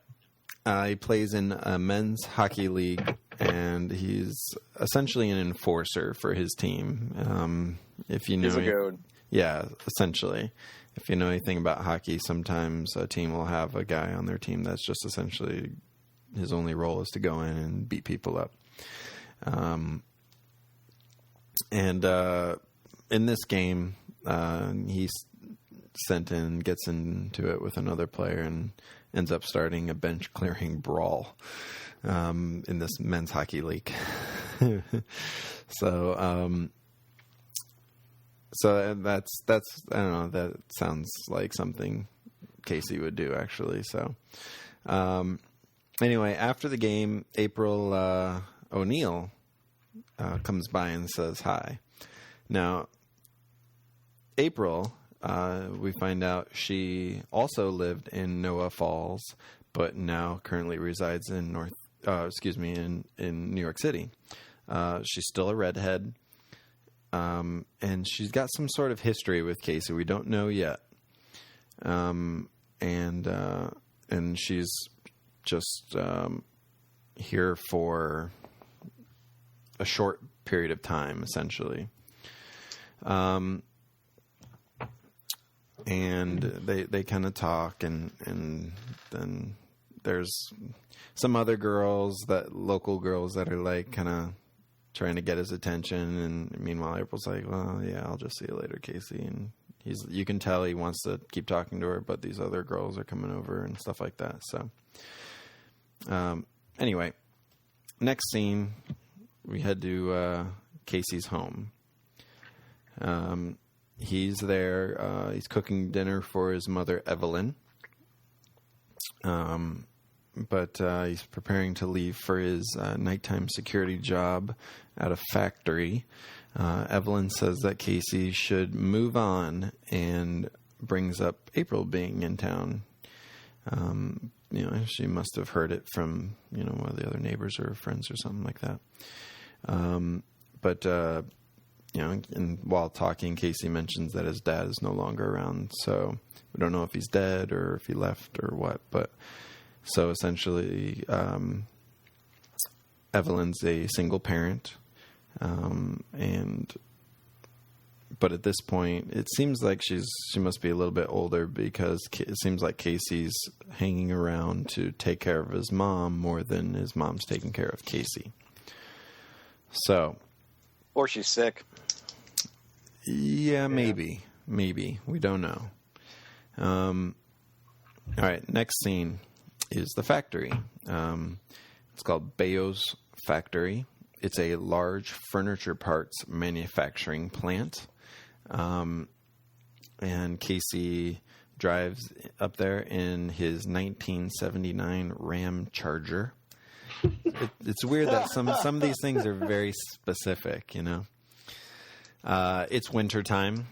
He plays in a men's hockey league, and he's essentially an enforcer for his team. If you know, he's a goon. Yeah, essentially. If you know anything about hockey, sometimes a team will have a guy on their team that's just essentially his only role is to go in and beat people up. And in this game, he's sent in, gets into it with another player, and ends up starting a bench clearing brawl in this men's hockey league. So that's I don't know, that sounds like something Casey would do, actually. So anyway, after the game, April O'Neil comes by and says hi. Now, April, we find out she also lived in Noah Falls, but now currently resides in in New York City. She's still a redhead. And she's got some sort of history with Casey. We don't know yet. And she's just here for a short period of time, essentially. And they kind of talk, and then there's some other local girls that are like kind of trying to get his attention, and meanwhile April's like, well, yeah, I'll just see you later, Casey. And you can tell he wants to keep talking to her, but these other girls are coming over and stuff like that. So anyway, next scene, we head to Casey's home. He's there. He's cooking dinner for his mother, Evelyn. But he's preparing to leave for his nighttime security job at a factory. Evelyn says that Casey should move on and brings up April being in town. She must have heard it from, one of the other neighbors or friends or something like that. And while talking, Casey mentions that his dad is no longer around. So we don't know if he's dead or if he left or what, but... So essentially, Evelyn's a single parent, but at this point, it seems like she must be a little bit older, because it seems like Casey's hanging around to take care of his mom more than his mom's taking care of Casey. So, or she's sick. Yeah, maybe we don't know. All right, next scene is the factory. It's called Bayo's Factory. It's a large furniture parts manufacturing plant. And Casey drives up there in his 1979 Ram Charger. It's weird that some of these things are very specific, It's wintertime.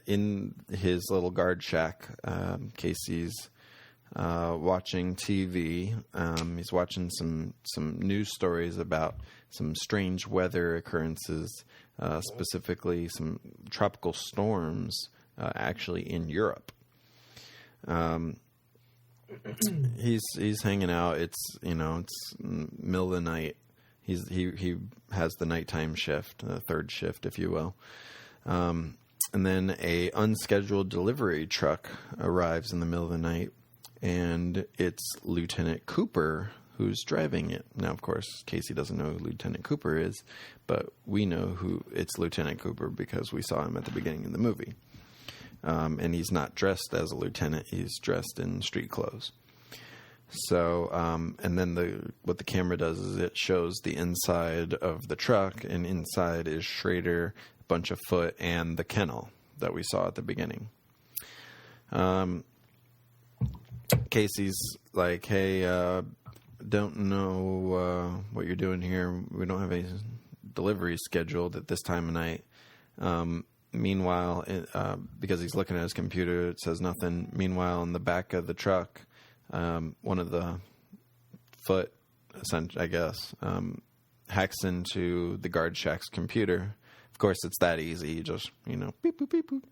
In his little guard shack, Casey's watching TV. He's watching some news stories about some strange weather occurrences, specifically some tropical storms, actually in Europe. He's hanging out. It's middle of the night. He has the nighttime shift, the third shift, if you will. And then a unscheduled delivery truck arrives in the middle of the night, and it's Lieutenant Cooper who's driving it. Now, of course, Casey doesn't know who Lieutenant Cooper is, but we know who it's Lieutenant Cooper because we saw him at the beginning of the movie. And he's not dressed as a lieutenant; he's dressed in street clothes. So, and then what the camera does is it shows the inside of the truck, and inside is Schrader, Bunch of Foot, and the kennel that we saw at the beginning. Casey's like, hey, don't know what you're doing here. We don't have any deliveries scheduled at this time of night. Meanwhile, because he's looking at his computer, it says nothing. Meanwhile, in the back of the truck, one of the foot, I guess, hacks into the guard shack's computer. Of course, it's that easy. You just, beep, boop, beep, boop.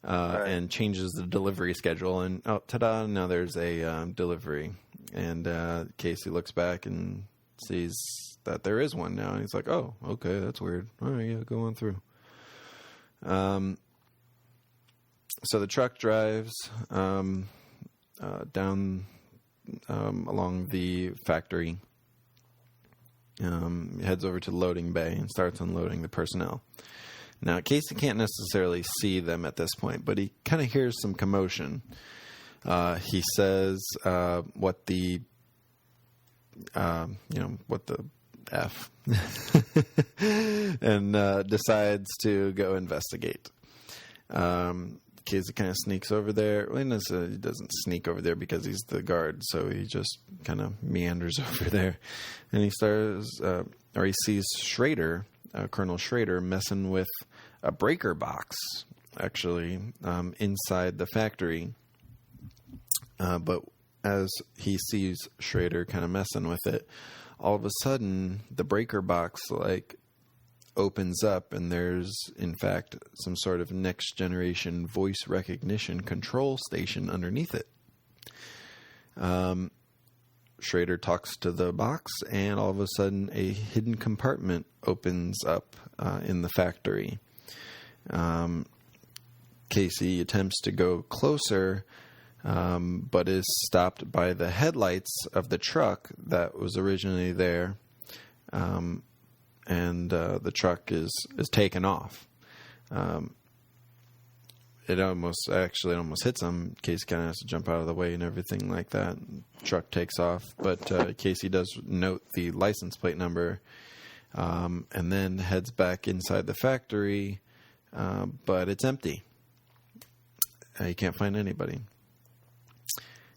And changes the delivery schedule. And, oh, ta-da, now there's a delivery. And Casey looks back and sees that there is one now. And he's like, oh, okay, that's weird. All right, yeah, go on through. So the truck drives down along the factory, heads over to the loading bay and starts unloading the personnel. Now, Casey can't necessarily see them at this point, but he kind of hears some commotion. He says what the F and decides to go investigate. Casey kind of sneaks over there. Well, he doesn't sneak over there because he's the guard, so he just kind of meanders over there. And he he sees Schrader, Colonel Schrader, messing with a breaker box, actually, inside the factory. But as he sees Schrader kind of messing with it, all of a sudden, the breaker box, opens up, and there's, in fact, some sort of next-generation voice recognition control station underneath it. Schrader talks to the box, and all of a sudden, a hidden compartment opens up in the factory. Casey attempts to go closer, but is stopped by the headlights of the truck that was originally there, and the truck is taken off. It almost hits him. Casey kind of has to jump out of the way and everything like that. Truck takes off, but Casey does note the license plate number, and then heads back inside the factory, but it's empty. You can't find anybody.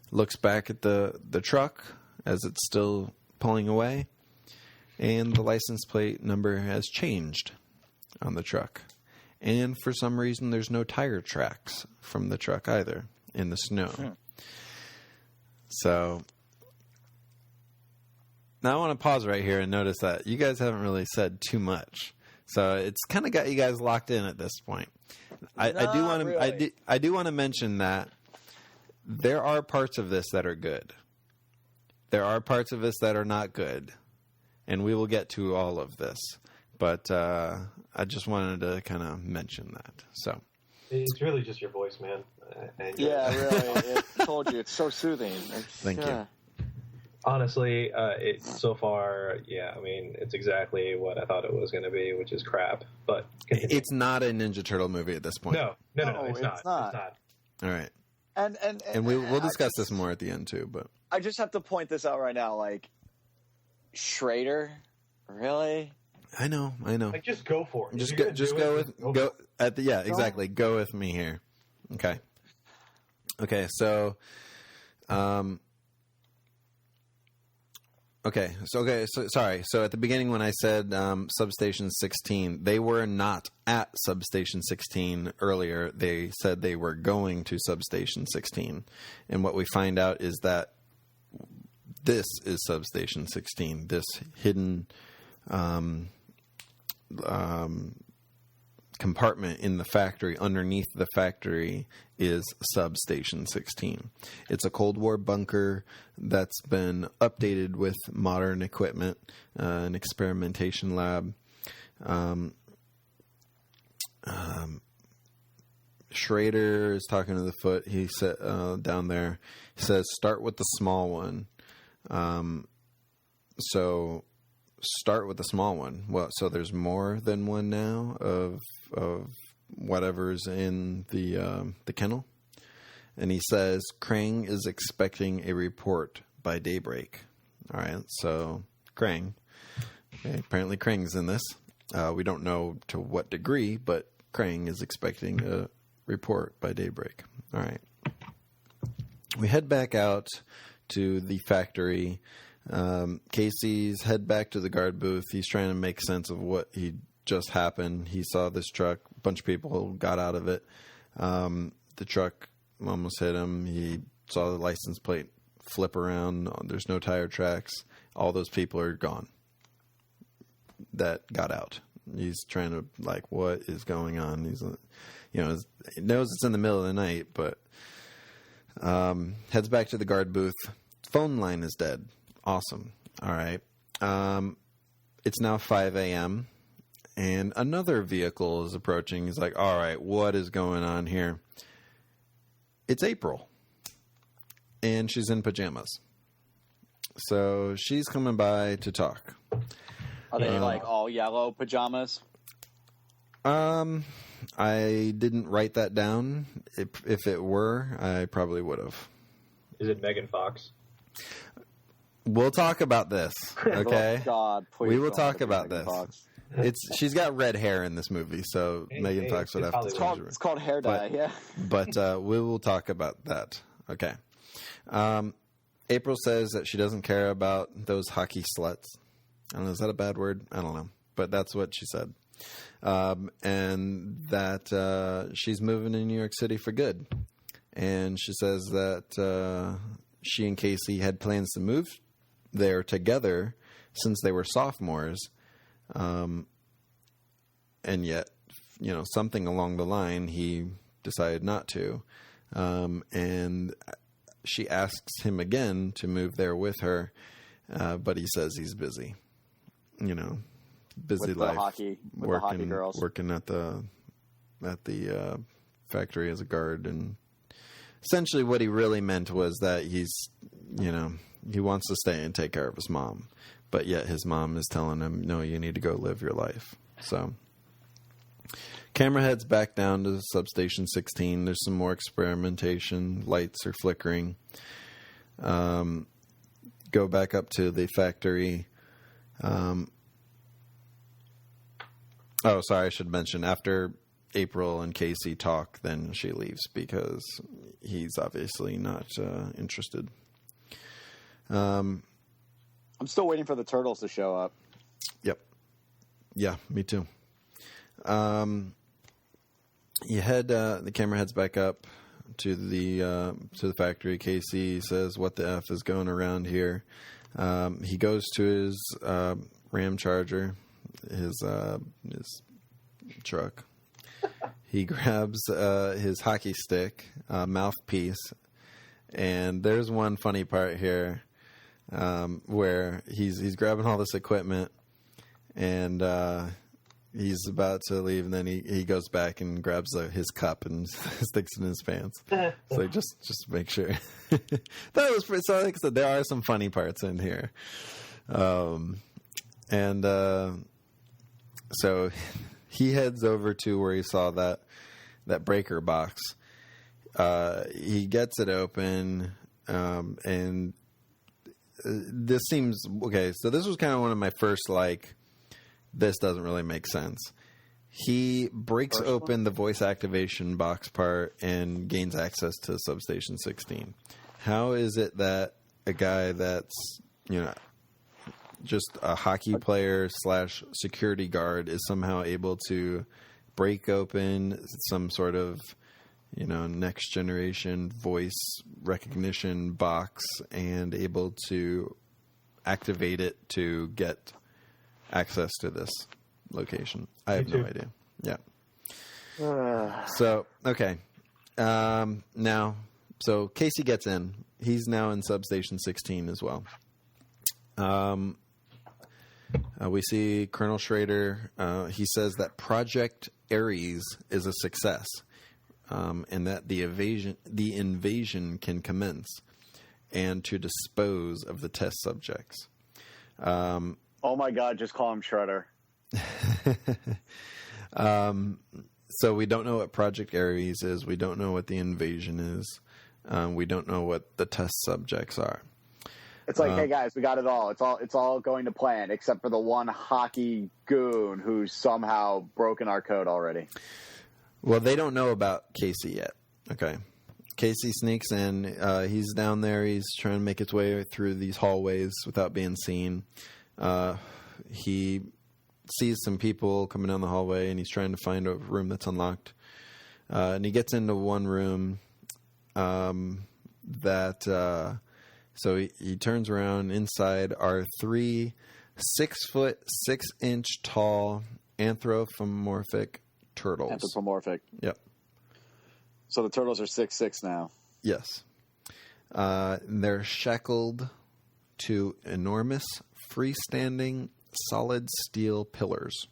Looks back at the truck as it's still pulling away, and the license plate number has changed on the truck. And for some reason, there's no tire tracks from the truck either in the snow. So now I want to pause right here and notice that you guys haven't really said too much. So it's kind of got you guys locked in at this point. I do want to mention that there are parts of this that are good. There are parts of this that are not good. And we will get to all of this. But I just wanted to kind of mention that. So it's really just your voice, man. Yeah, really. I told you, it's so soothing. Thank you. Honestly, so far, yeah, I mean, it's exactly what I thought it was going to be, which is crap. But continue. It's not a Ninja Turtle movie at this point. No, it's not. All right. And we'll discuss this more at the end too. But I just have to point this out right now. Schrader, really? I know. Just go for it. Just go with me here. Okay. So, sorry. So at the beginning when I said Substation 16, they were not at Substation 16 earlier. They said they were going to Substation 16. And what we find out is that this is Substation 16. This hidden compartment in the factory, underneath the factory, is Substation 16. It's a Cold War bunker that's been updated with modern equipment, an experimentation lab. Schrader is talking to the foot. He said down there, he says, "Start with the small one." So start with the small one. Well, so there's more than one now of whatever's in the kennel. And he says Krang is expecting a report by daybreak. All right, so Krang. Okay, apparently Krang's in this. We don't know to what degree, but Krang is expecting a report by daybreak. All right. We head back out to the factory. Casey's head back to the guard booth. He's trying to make sense of what he just happened. He saw this truck. A bunch of people got out of it. The truck almost hit him. He saw the license plate flip around. There's no tire tracks. All those people are gone that got out. He's trying to, like, what is going on? He's, he knows it's in the middle of the night, but heads back to the guard booth. Phone line is dead. Awesome. All right. It's now 5 a.m. and another vehicle is approaching. He's like, all right, what is going on here? It's April. And she's in pajamas. So she's coming by to talk. Are they like all yellow pajamas? I didn't write that down. If it were, I probably would have. Is it Megan Fox? We'll talk about this, okay? Oh, God, please. We will talk about Megan this. Fox. She's got red hair in this movie, so Megan Fox would have to change it. It's called hair dye, yeah. But we will talk about that. Okay. April says that she doesn't care about those hockey sluts. I don't know, is that a bad word? I don't know. But that's what she said. And that she's moving to New York City for good. And she says that she and Casey had plans to move there together since they were sophomores. And yet, something along the line, he decided not to. And she asks him again to move there with her, but he says he's busy. Busy with life, the hockey girls, working at the factory as a guard, and essentially what he really meant was that he's, he wants to stay and take care of his mom, but yet his mom is telling him, no, you need to go live your life. So camera heads back down to substation 16. There's some more experimentation. Lights are flickering. Go back up to the factory. Sorry, I should mention, after April and Casey talk, then she leaves because he's obviously not interested. I'm still waiting for the turtles to show up. Yep. Yeah, me too. The camera heads back up to the factory. Casey says, "What the F is going around here?" He goes to his Ram Charger, his truck. He grabs his hockey stick, mouthpiece, and there's one funny part here where he's grabbing all this equipment, and he's about to leave, and then he goes back and grabs his cup and sticks it in his pants. So just make sure. That was pretty, so like I said, there are some funny parts in here. So he heads over to where he saw that breaker box. He gets it open, and this seems okay. So this was kind of one of my first, this doesn't really make sense. He breaks open the voice activation box part and gains access to substation 16. How is it that a guy that's, just a hockey player / security guard is somehow able to break open some sort of, next generation voice recognition box and able to activate it to get access to this location? I have no idea. Yeah. So, okay. Now, so Casey gets in. He's now in substation 16 as well. We see Colonel Schrader. He says that Project Ares is a success, and that the invasion can commence, and to dispose of the test subjects. Oh my God! Just call him Shredder. So we don't know what Project Ares is. We don't know what the invasion is. We don't know what the test subjects are. It's like, hey guys, we got it all. It's all going to plan, except for the one hockey goon who's somehow broken our code already. Well, they don't know about Casey yet. Okay. Casey sneaks in. He's down there. He's trying to make his way through these hallways without being seen. He sees some people coming down the hallway, and he's trying to find a room that's unlocked. And he gets into one room so he turns around. Inside are 3 6-foot 6-inch tall anthropomorphic turtles. Anthropomorphic. Yep. So the turtles are 6'6" now. Yes. They're shackled to enormous freestanding solid steel pillars.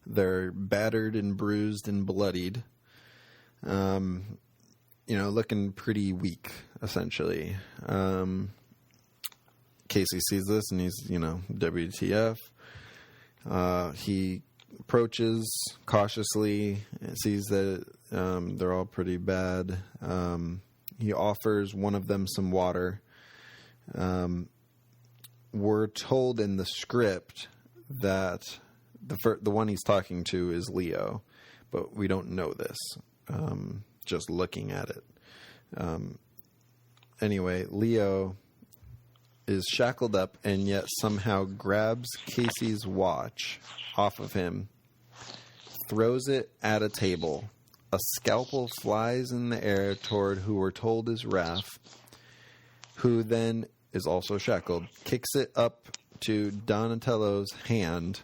They're battered and bruised and bloodied. Looking pretty weak, essentially. Casey sees this and he's, WTF. He approaches cautiously and sees that they're all pretty bad. He offers one of them some water. We're told in the script that the one he's talking to is Leo, but we don't know this. Just looking at it. Anyway, Leo is shackled up and yet somehow grabs Casey's watch off of him, throws it at a table. A scalpel flies in the air toward who we're told is Raph, who then is also shackled, kicks it up to Donatello's hand.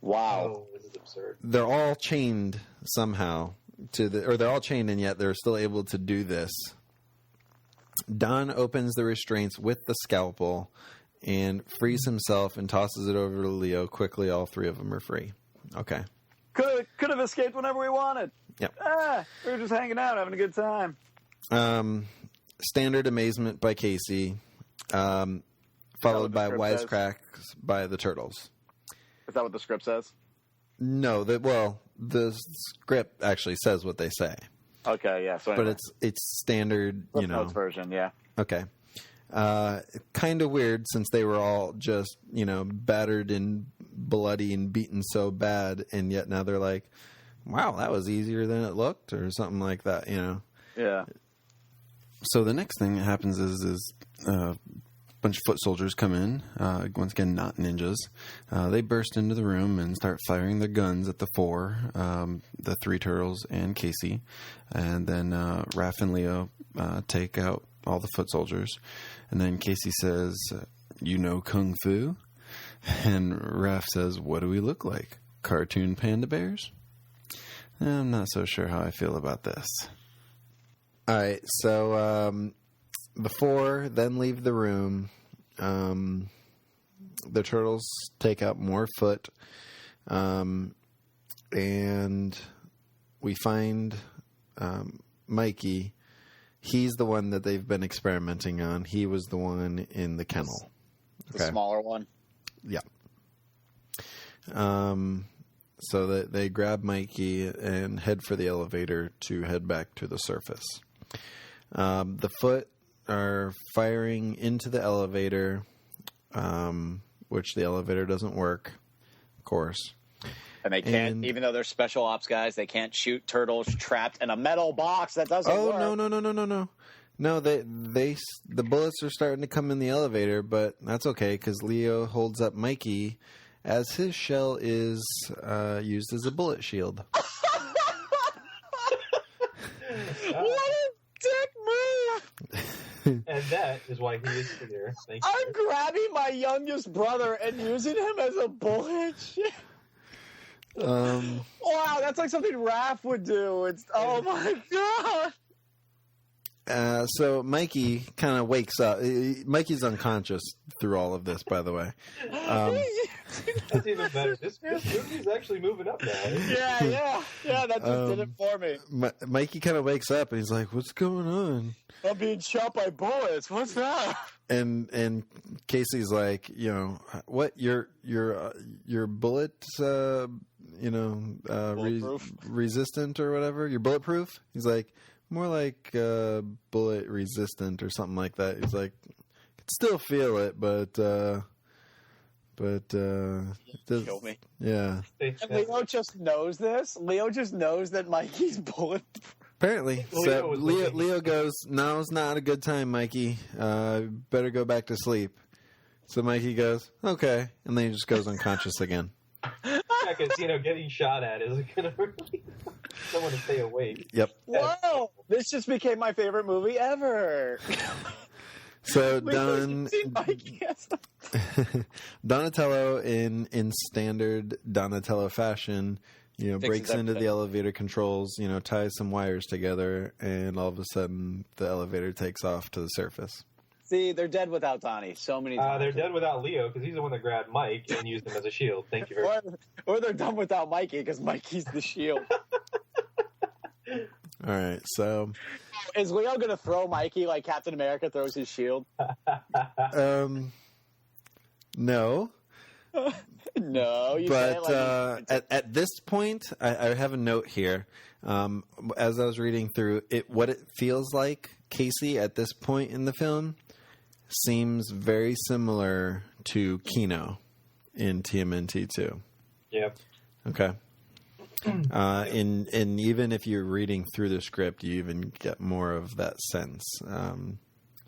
Wow. Oh, this is absurd. They're all chained somehow they're all chained, and yet they're still able to do this. Don opens the restraints with the scalpel and frees himself and tosses it over to Leo. Quickly, all 3 of them are free. Okay. Could have escaped whenever we wanted. Yep. We were just hanging out, having a good time. Standard amazement by Casey, followed by wisecracks by the turtles. Is that what the script says? No, the script actually says what they say. Okay, yeah. So anyway. But it's standard, Notes version, yeah. Okay. Kind of weird since they were all just, battered and bloody and beaten so bad, and yet now they're like, wow, that was easier than it looked, or something like that, Yeah. So the next thing that happens is a bunch of foot soldiers come in, once again, not ninjas. They burst into the room and start firing their guns at the 4, the 3 turtles and Casey. And then Raph and Leo take out all the foot soldiers. And then Casey says, "You know Kung Fu?" And Raph says, "What do we look like? Cartoon panda bears?" I'm not so sure how I feel about this. All right, so the 4 then leave the room. The turtles take out more foot, and we find Mikey. He's the one that they've been experimenting on. He was the one in the kennel. The smaller one? Yeah. So they grab Mikey and head for the elevator to head back to the surface. The foot are firing into the elevator, which the elevator doesn't work, of course. And they can't, even though they're special ops guys, they can't shoot turtles trapped in a metal box. That doesn't work. Oh, no. No, the bullets are starting to come in the elevator, but that's okay because Leo holds up Mikey as his shell is used as a bullet shield. What a dick move! And that is why he is here. Thank you. I'm grabbing my youngest brother and using him as a bullet shield. Wow, that's like something Raph would do. Oh my god! So Mikey kind of wakes up. Mikey's unconscious through all of this, by the way. That's even better. This movie's actually moving up now. Yeah. That just did it for me. Mikey kind of wakes up and he's like, "What's going on?" I'm being shot by bullets. What's that? And Casey's like, what? Your bullets, resistant or whatever. You're bulletproof. He's like, more like bullet resistant or something like that. He's like, I can still feel it, but it does, kill me. Yeah. And Leo just knows this. Leo just knows that Mikey's bulletproof. Apparently. So Leo goes, "Now's not a good time, Mikey. Better go back to sleep." So Mikey goes, okay, and then he just goes unconscious again. Yeah, because, getting shot at isn't going to really someone to stay awake. Yep. Whoa! This just became my favorite movie ever. So Donatello in standard Donatello fashion, breaks into the elevator controls, ties some wires together, and all of a sudden the elevator takes off to the surface. See, they're dead without Donnie so many times. They're dead without Leo because he's the one that grabbed Mike and used him as a shield. Thank you very much. Or they're done without Mikey because Mikey's the shield. All right, so... Is Leo going to throw Mikey like Captain America throws his shield? No. No, you but say it at this point, I have a note here. As I was reading through it, what it feels like, Casey, at this point in the film, seems very similar to Kino in TMNT 2. Yep. Okay. And even if you're reading through the script, you even get more of that sense.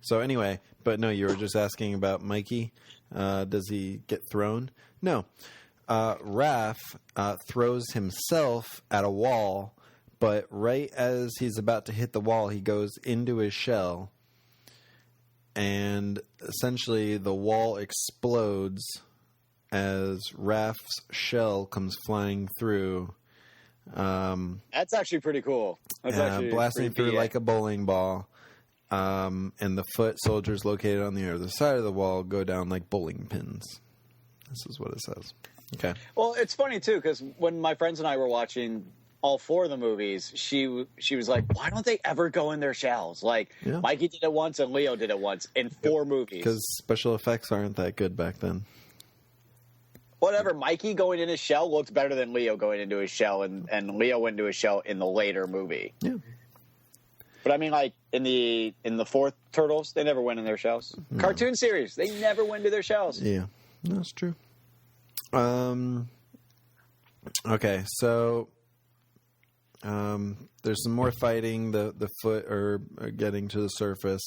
So anyway, but no, you were just asking about Mikey. Does he get thrown? No. Raph throws himself at a wall, but right as he's about to hit the wall, he goes into his shell, and essentially the wall explodes as Raph's shell comes flying through. That's actually pretty cool. That's actually blasting through like a bowling ball. And the foot soldiers located on the other side of the wall go down like bowling pins. This is what it says. Okay. Well, it's funny, too, because when my friends and I were watching all four of the movies, she was like, why don't they ever go in their shells? Like, Mikey did it once and Leo did it once in 4 movies. Because special effects aren't that good back then. Whatever, Mikey going in his shell looked better than Leo going into his shell, and Leo went into his shell in the later movie. Yeah. But I mean, like, in the 4th Turtles, they never went in their shells. No. Cartoon series, they never went into their shells. Yeah, that's true. Okay, so there's some more fighting. The foot are getting to the surface.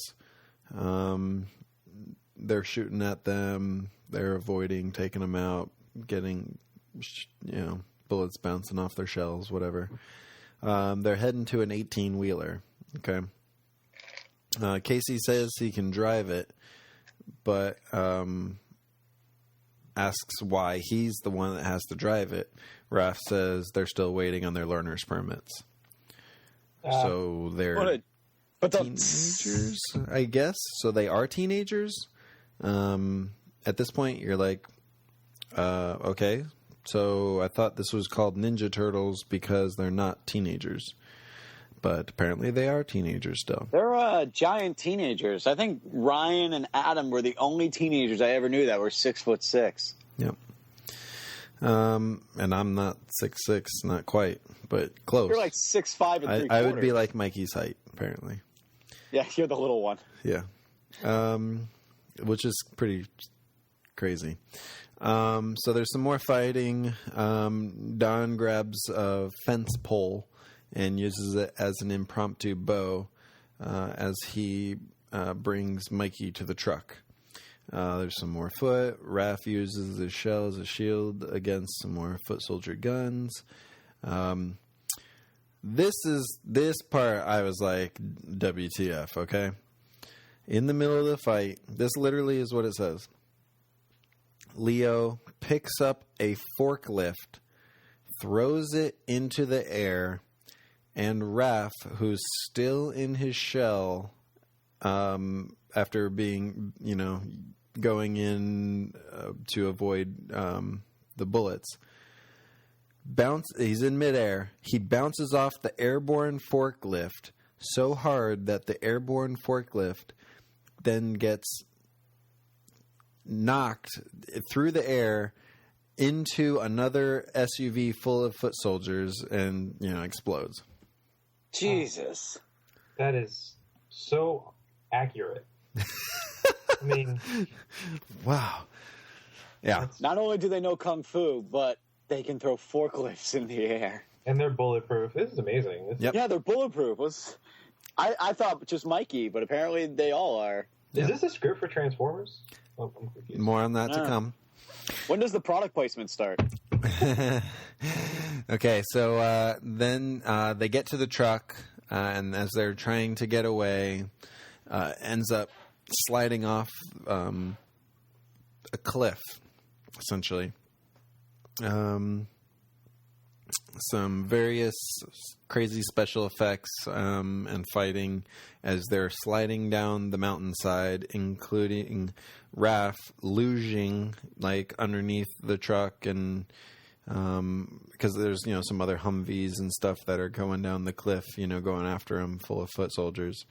They're shooting at them. They're avoiding, taking them out, getting, bullets bouncing off their shells, whatever. They're heading to an 18-wheeler. Okay. Casey says he can drive it, but asks why he's the one that has to drive it. Raph says they're still waiting on their learner's permits. So they're teenagers, I guess. So they are teenagers. At this point, you're like, okay. So I thought this was called Ninja Turtles because they're not teenagers. But apparently they are teenagers still. They're giant teenagers. I think Ryan and Adam were the only teenagers I ever knew that were 6'6". Yep. And I'm not 6'6", not quite, but close. You're like 6'5" and 3/4. I would be like Mikey's height, apparently. Yeah, you're the little one. Yeah. Which is pretty crazy. So there's some more fighting. Don grabs a fence pole and uses it as an impromptu bow as he brings Mikey to the truck. There's some more foot. Raph uses his shell as a shield against some more foot soldier guns. This part I was like, WTF, okay? In the middle of the fight, this literally is what it says. Leo picks up a forklift, throws it into the air, and Raph, who's still in his shell, after being, going in to avoid the bullets, he's in midair. He bounces off the airborne forklift so hard that the airborne forklift then gets knocked through the air into another SUV full of foot soldiers and, explodes. Jesus. That is so accurate. I mean... Wow. Yeah. Not only do they know Kung Fu, but they can throw forklifts in the air. And they're bulletproof. This is amazing. Yep. Yeah, they're bulletproof. I thought just Mikey, but apparently they all are. Is this a script for Transformers? Oh, I'm confused. More on that to come. When does the product placement start? Okay, so then they get to the truck, and as they're trying to get away, ends up sliding off a cliff, essentially. Some various crazy special effects and fighting as they're sliding down the mountainside, including Raph luging like underneath the truck, and because there's some other Humvees and stuff that are going down the cliff, going after him, full of foot soldiers.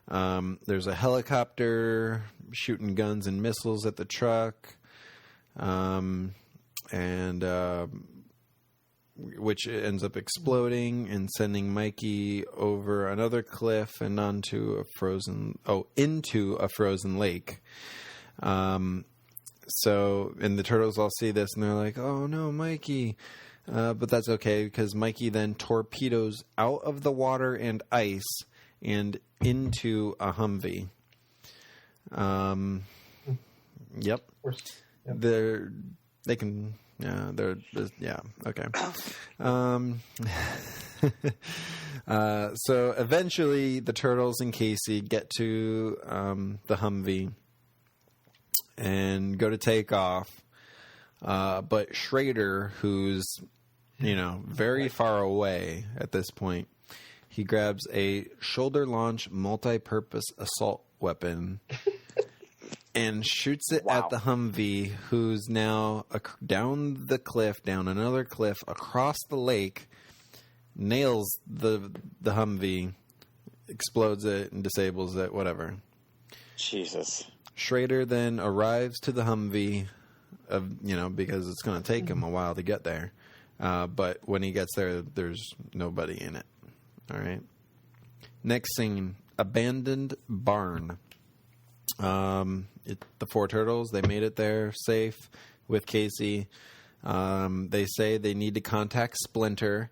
There's a helicopter shooting guns and missiles at the truck, and which ends up exploding and sending Mikey over another cliff and into a frozen lake. So, and the turtles all see this and they're like, "Oh no, Mikey!" But that's okay because Mikey then torpedoes out of the water and ice and into a Humvee. Yep. They can. Yeah, okay. So eventually the turtles and Casey get to the Humvee and go to take off. But Schrader, who's, very far away at this point, he grabs a shoulder launch multi-purpose assault weapon and shoots it at the Humvee, who's now down another cliff, across the lake, nails the Humvee, explodes it and disables it, whatever. Jesus. Schrader then arrives to the Humvee, because it's going to take him a while to get there. But when he gets there, there's nobody in it. All right. Next scene, abandoned barn. The four turtles, they made it there safe with Casey. They say they need to contact Splinter.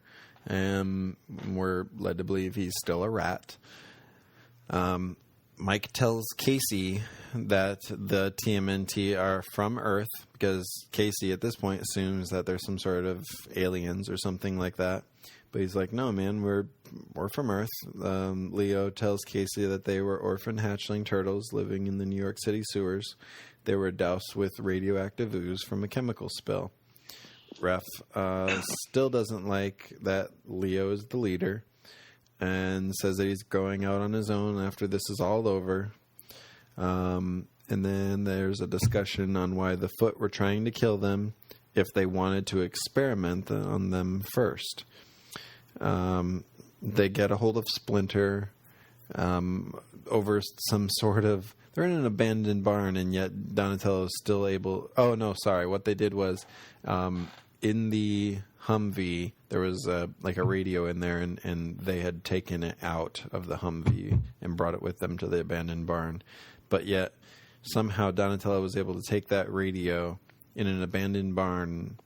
We're led to believe he's still a rat. Mike tells Casey that the TMNT are from Earth because Casey at this point assumes that there's some sort of aliens or something like that. But he's like, "No, man, we're from Earth." Leo tells Casey that they were orphan hatchling turtles living in the New York City sewers. They were doused with radioactive ooze from a chemical spill. Ref still doesn't like that Leo is the leader and says that he's going out on his own after this is all over. And then there's a discussion on why the Foot were trying to kill them if they wanted to experiment on them first. They get a hold of Splinter over some sort of... They're in an abandoned barn, and yet Donatello is still able... Oh, no, sorry. What they did was, in the Humvee, there was a radio in there, and they had taken it out of the Humvee and brought it with them to the abandoned barn. But yet, somehow Donatello was able to take that radio in an abandoned barn,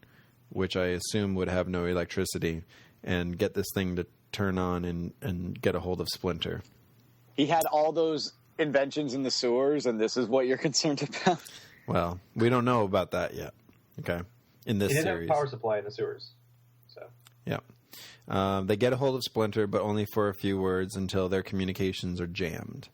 which I assume would have no electricity, and get this thing to turn on and get a hold of Splinter. He had all those inventions in the sewers, and this is what you're concerned about? Well, we don't know about that yet. Okay. In this series. He didn't have power supply in the sewers. So. Yeah. They get a hold of Splinter, but only for a few words until their communications are jammed.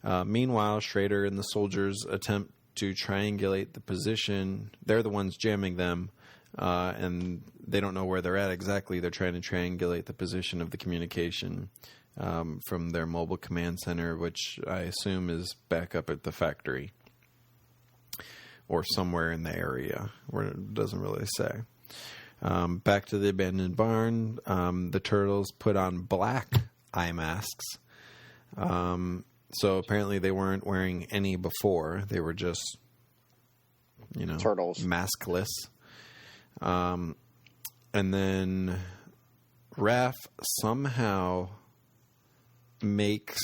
Meanwhile, Schrader and the soldiers attempt to triangulate the position. They're the ones jamming them, and they don't know where they're at exactly. They're trying to triangulate the position of the communication from their mobile command center, which I assume is back up at the factory or somewhere in the area where it doesn't really say. Back to the abandoned barn, the turtles put on black eye masks. So apparently they weren't wearing any before. They were just, turtles, maskless. And then Raph somehow makes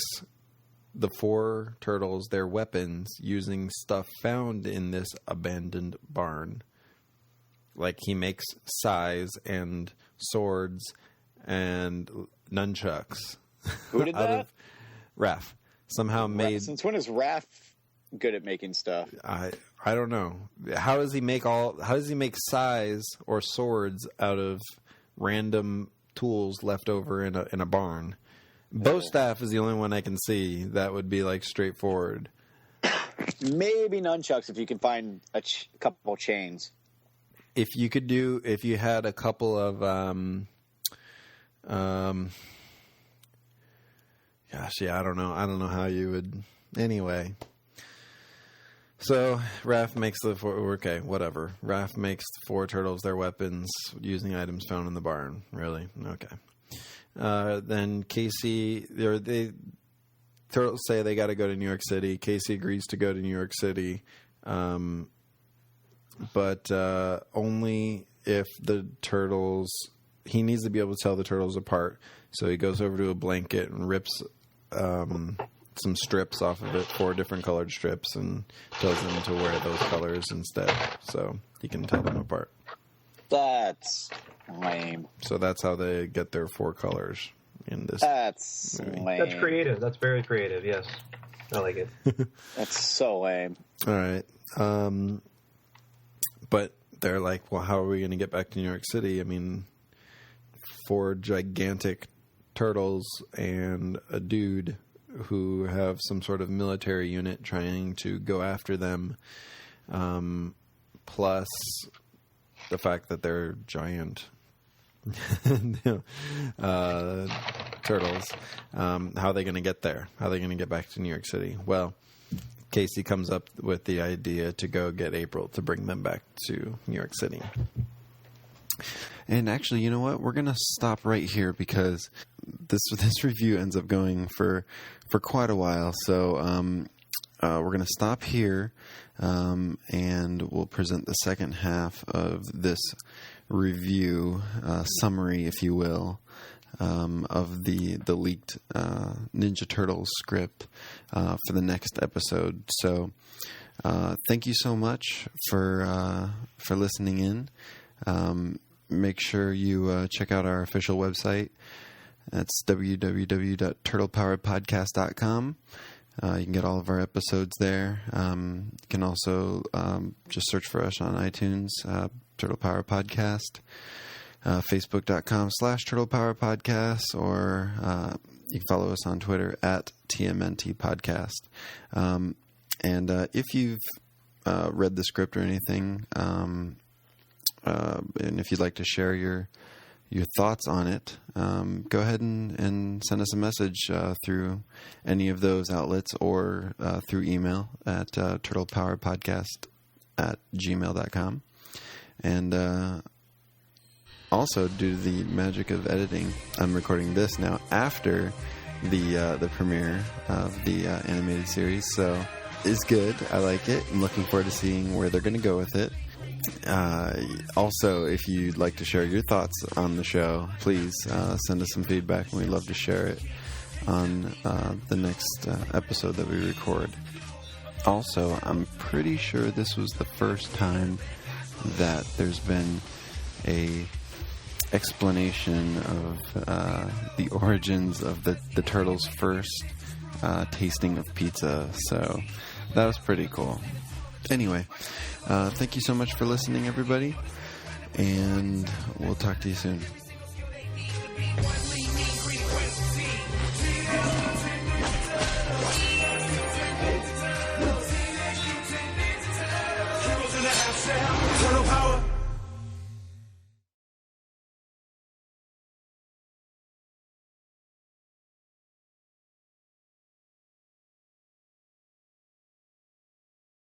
the four turtles their weapons using stuff found in this abandoned barn. Like he makes sais and swords and nunchucks. Who did that? Raph. somehow made. Since when is Raph good at making stuff? I don't know. How does he make size or swords out of random tools left over in a barn? Bow staff is the only one I can see that would be like straightforward. Maybe nunchucks if you can find a couple chains. If you had a couple of gosh, yeah, I don't know how you would. Anyway, so Raph makes whatever. Raph makes the 4 turtles their weapons using items found in the barn. Really? Okay. Then Casey, turtles say they got to go to New York City. Casey agrees to go to New York City, but only if the turtles. He needs to be able to tell the turtles apart. So he goes over to a blanket and rips some strips off of it, 4 different colored strips, and tells them to wear those colors instead, so he can tell them apart. That's lame. So that's how they get their 4 colors in this. That's movie. lame. That's creative. That's very creative. Yes, I like it. That's so lame. All right, but they're like, well, how are we going to get back to New York City? I mean, 4 gigantic turtles and a dude who have some sort of military unit trying to go after them, plus the fact that they're giant turtles. How are they going to get there? How are they going to get back to New York City? Well, Casey comes up with the idea to go get April to bring them back to New York City. And actually, you know what? We're going to stop right here because this review ends up going for quite a while. So we're going to stop here, and we'll present the second half of this review, summary, if you will, of the leaked Ninja Turtles script for the next episode. So thank you so much for listening in. Make sure you check out our official website. That's www.TurtlePowerPodcast.com. You can get all of our episodes there. You can also just search for us on iTunes, Turtle Power Podcast, Facebook.com/TurtlePowerPodcast, or you can follow us on Twitter at TMNT Podcast. And if you've read the script or anything, and if you'd like to share your thoughts on it, go ahead and send us a message through any of those outlets or through email at turtlepowerpodcast@gmail.com. And also, due to the magic of editing, I'm recording this now after the premiere of the animated series, so it's good. I like it. I'm looking forward to seeing where they're going to go with it. Also, if you'd like to share your thoughts on the show, please send us some feedback, and we'd love to share it on the next episode that we record. Also, I'm pretty sure this was the first time that there's been a explanation of the origins of the turtles' first tasting of pizza, so that was pretty cool. Anyway, thank you so much for listening, everybody, and we'll talk to you soon.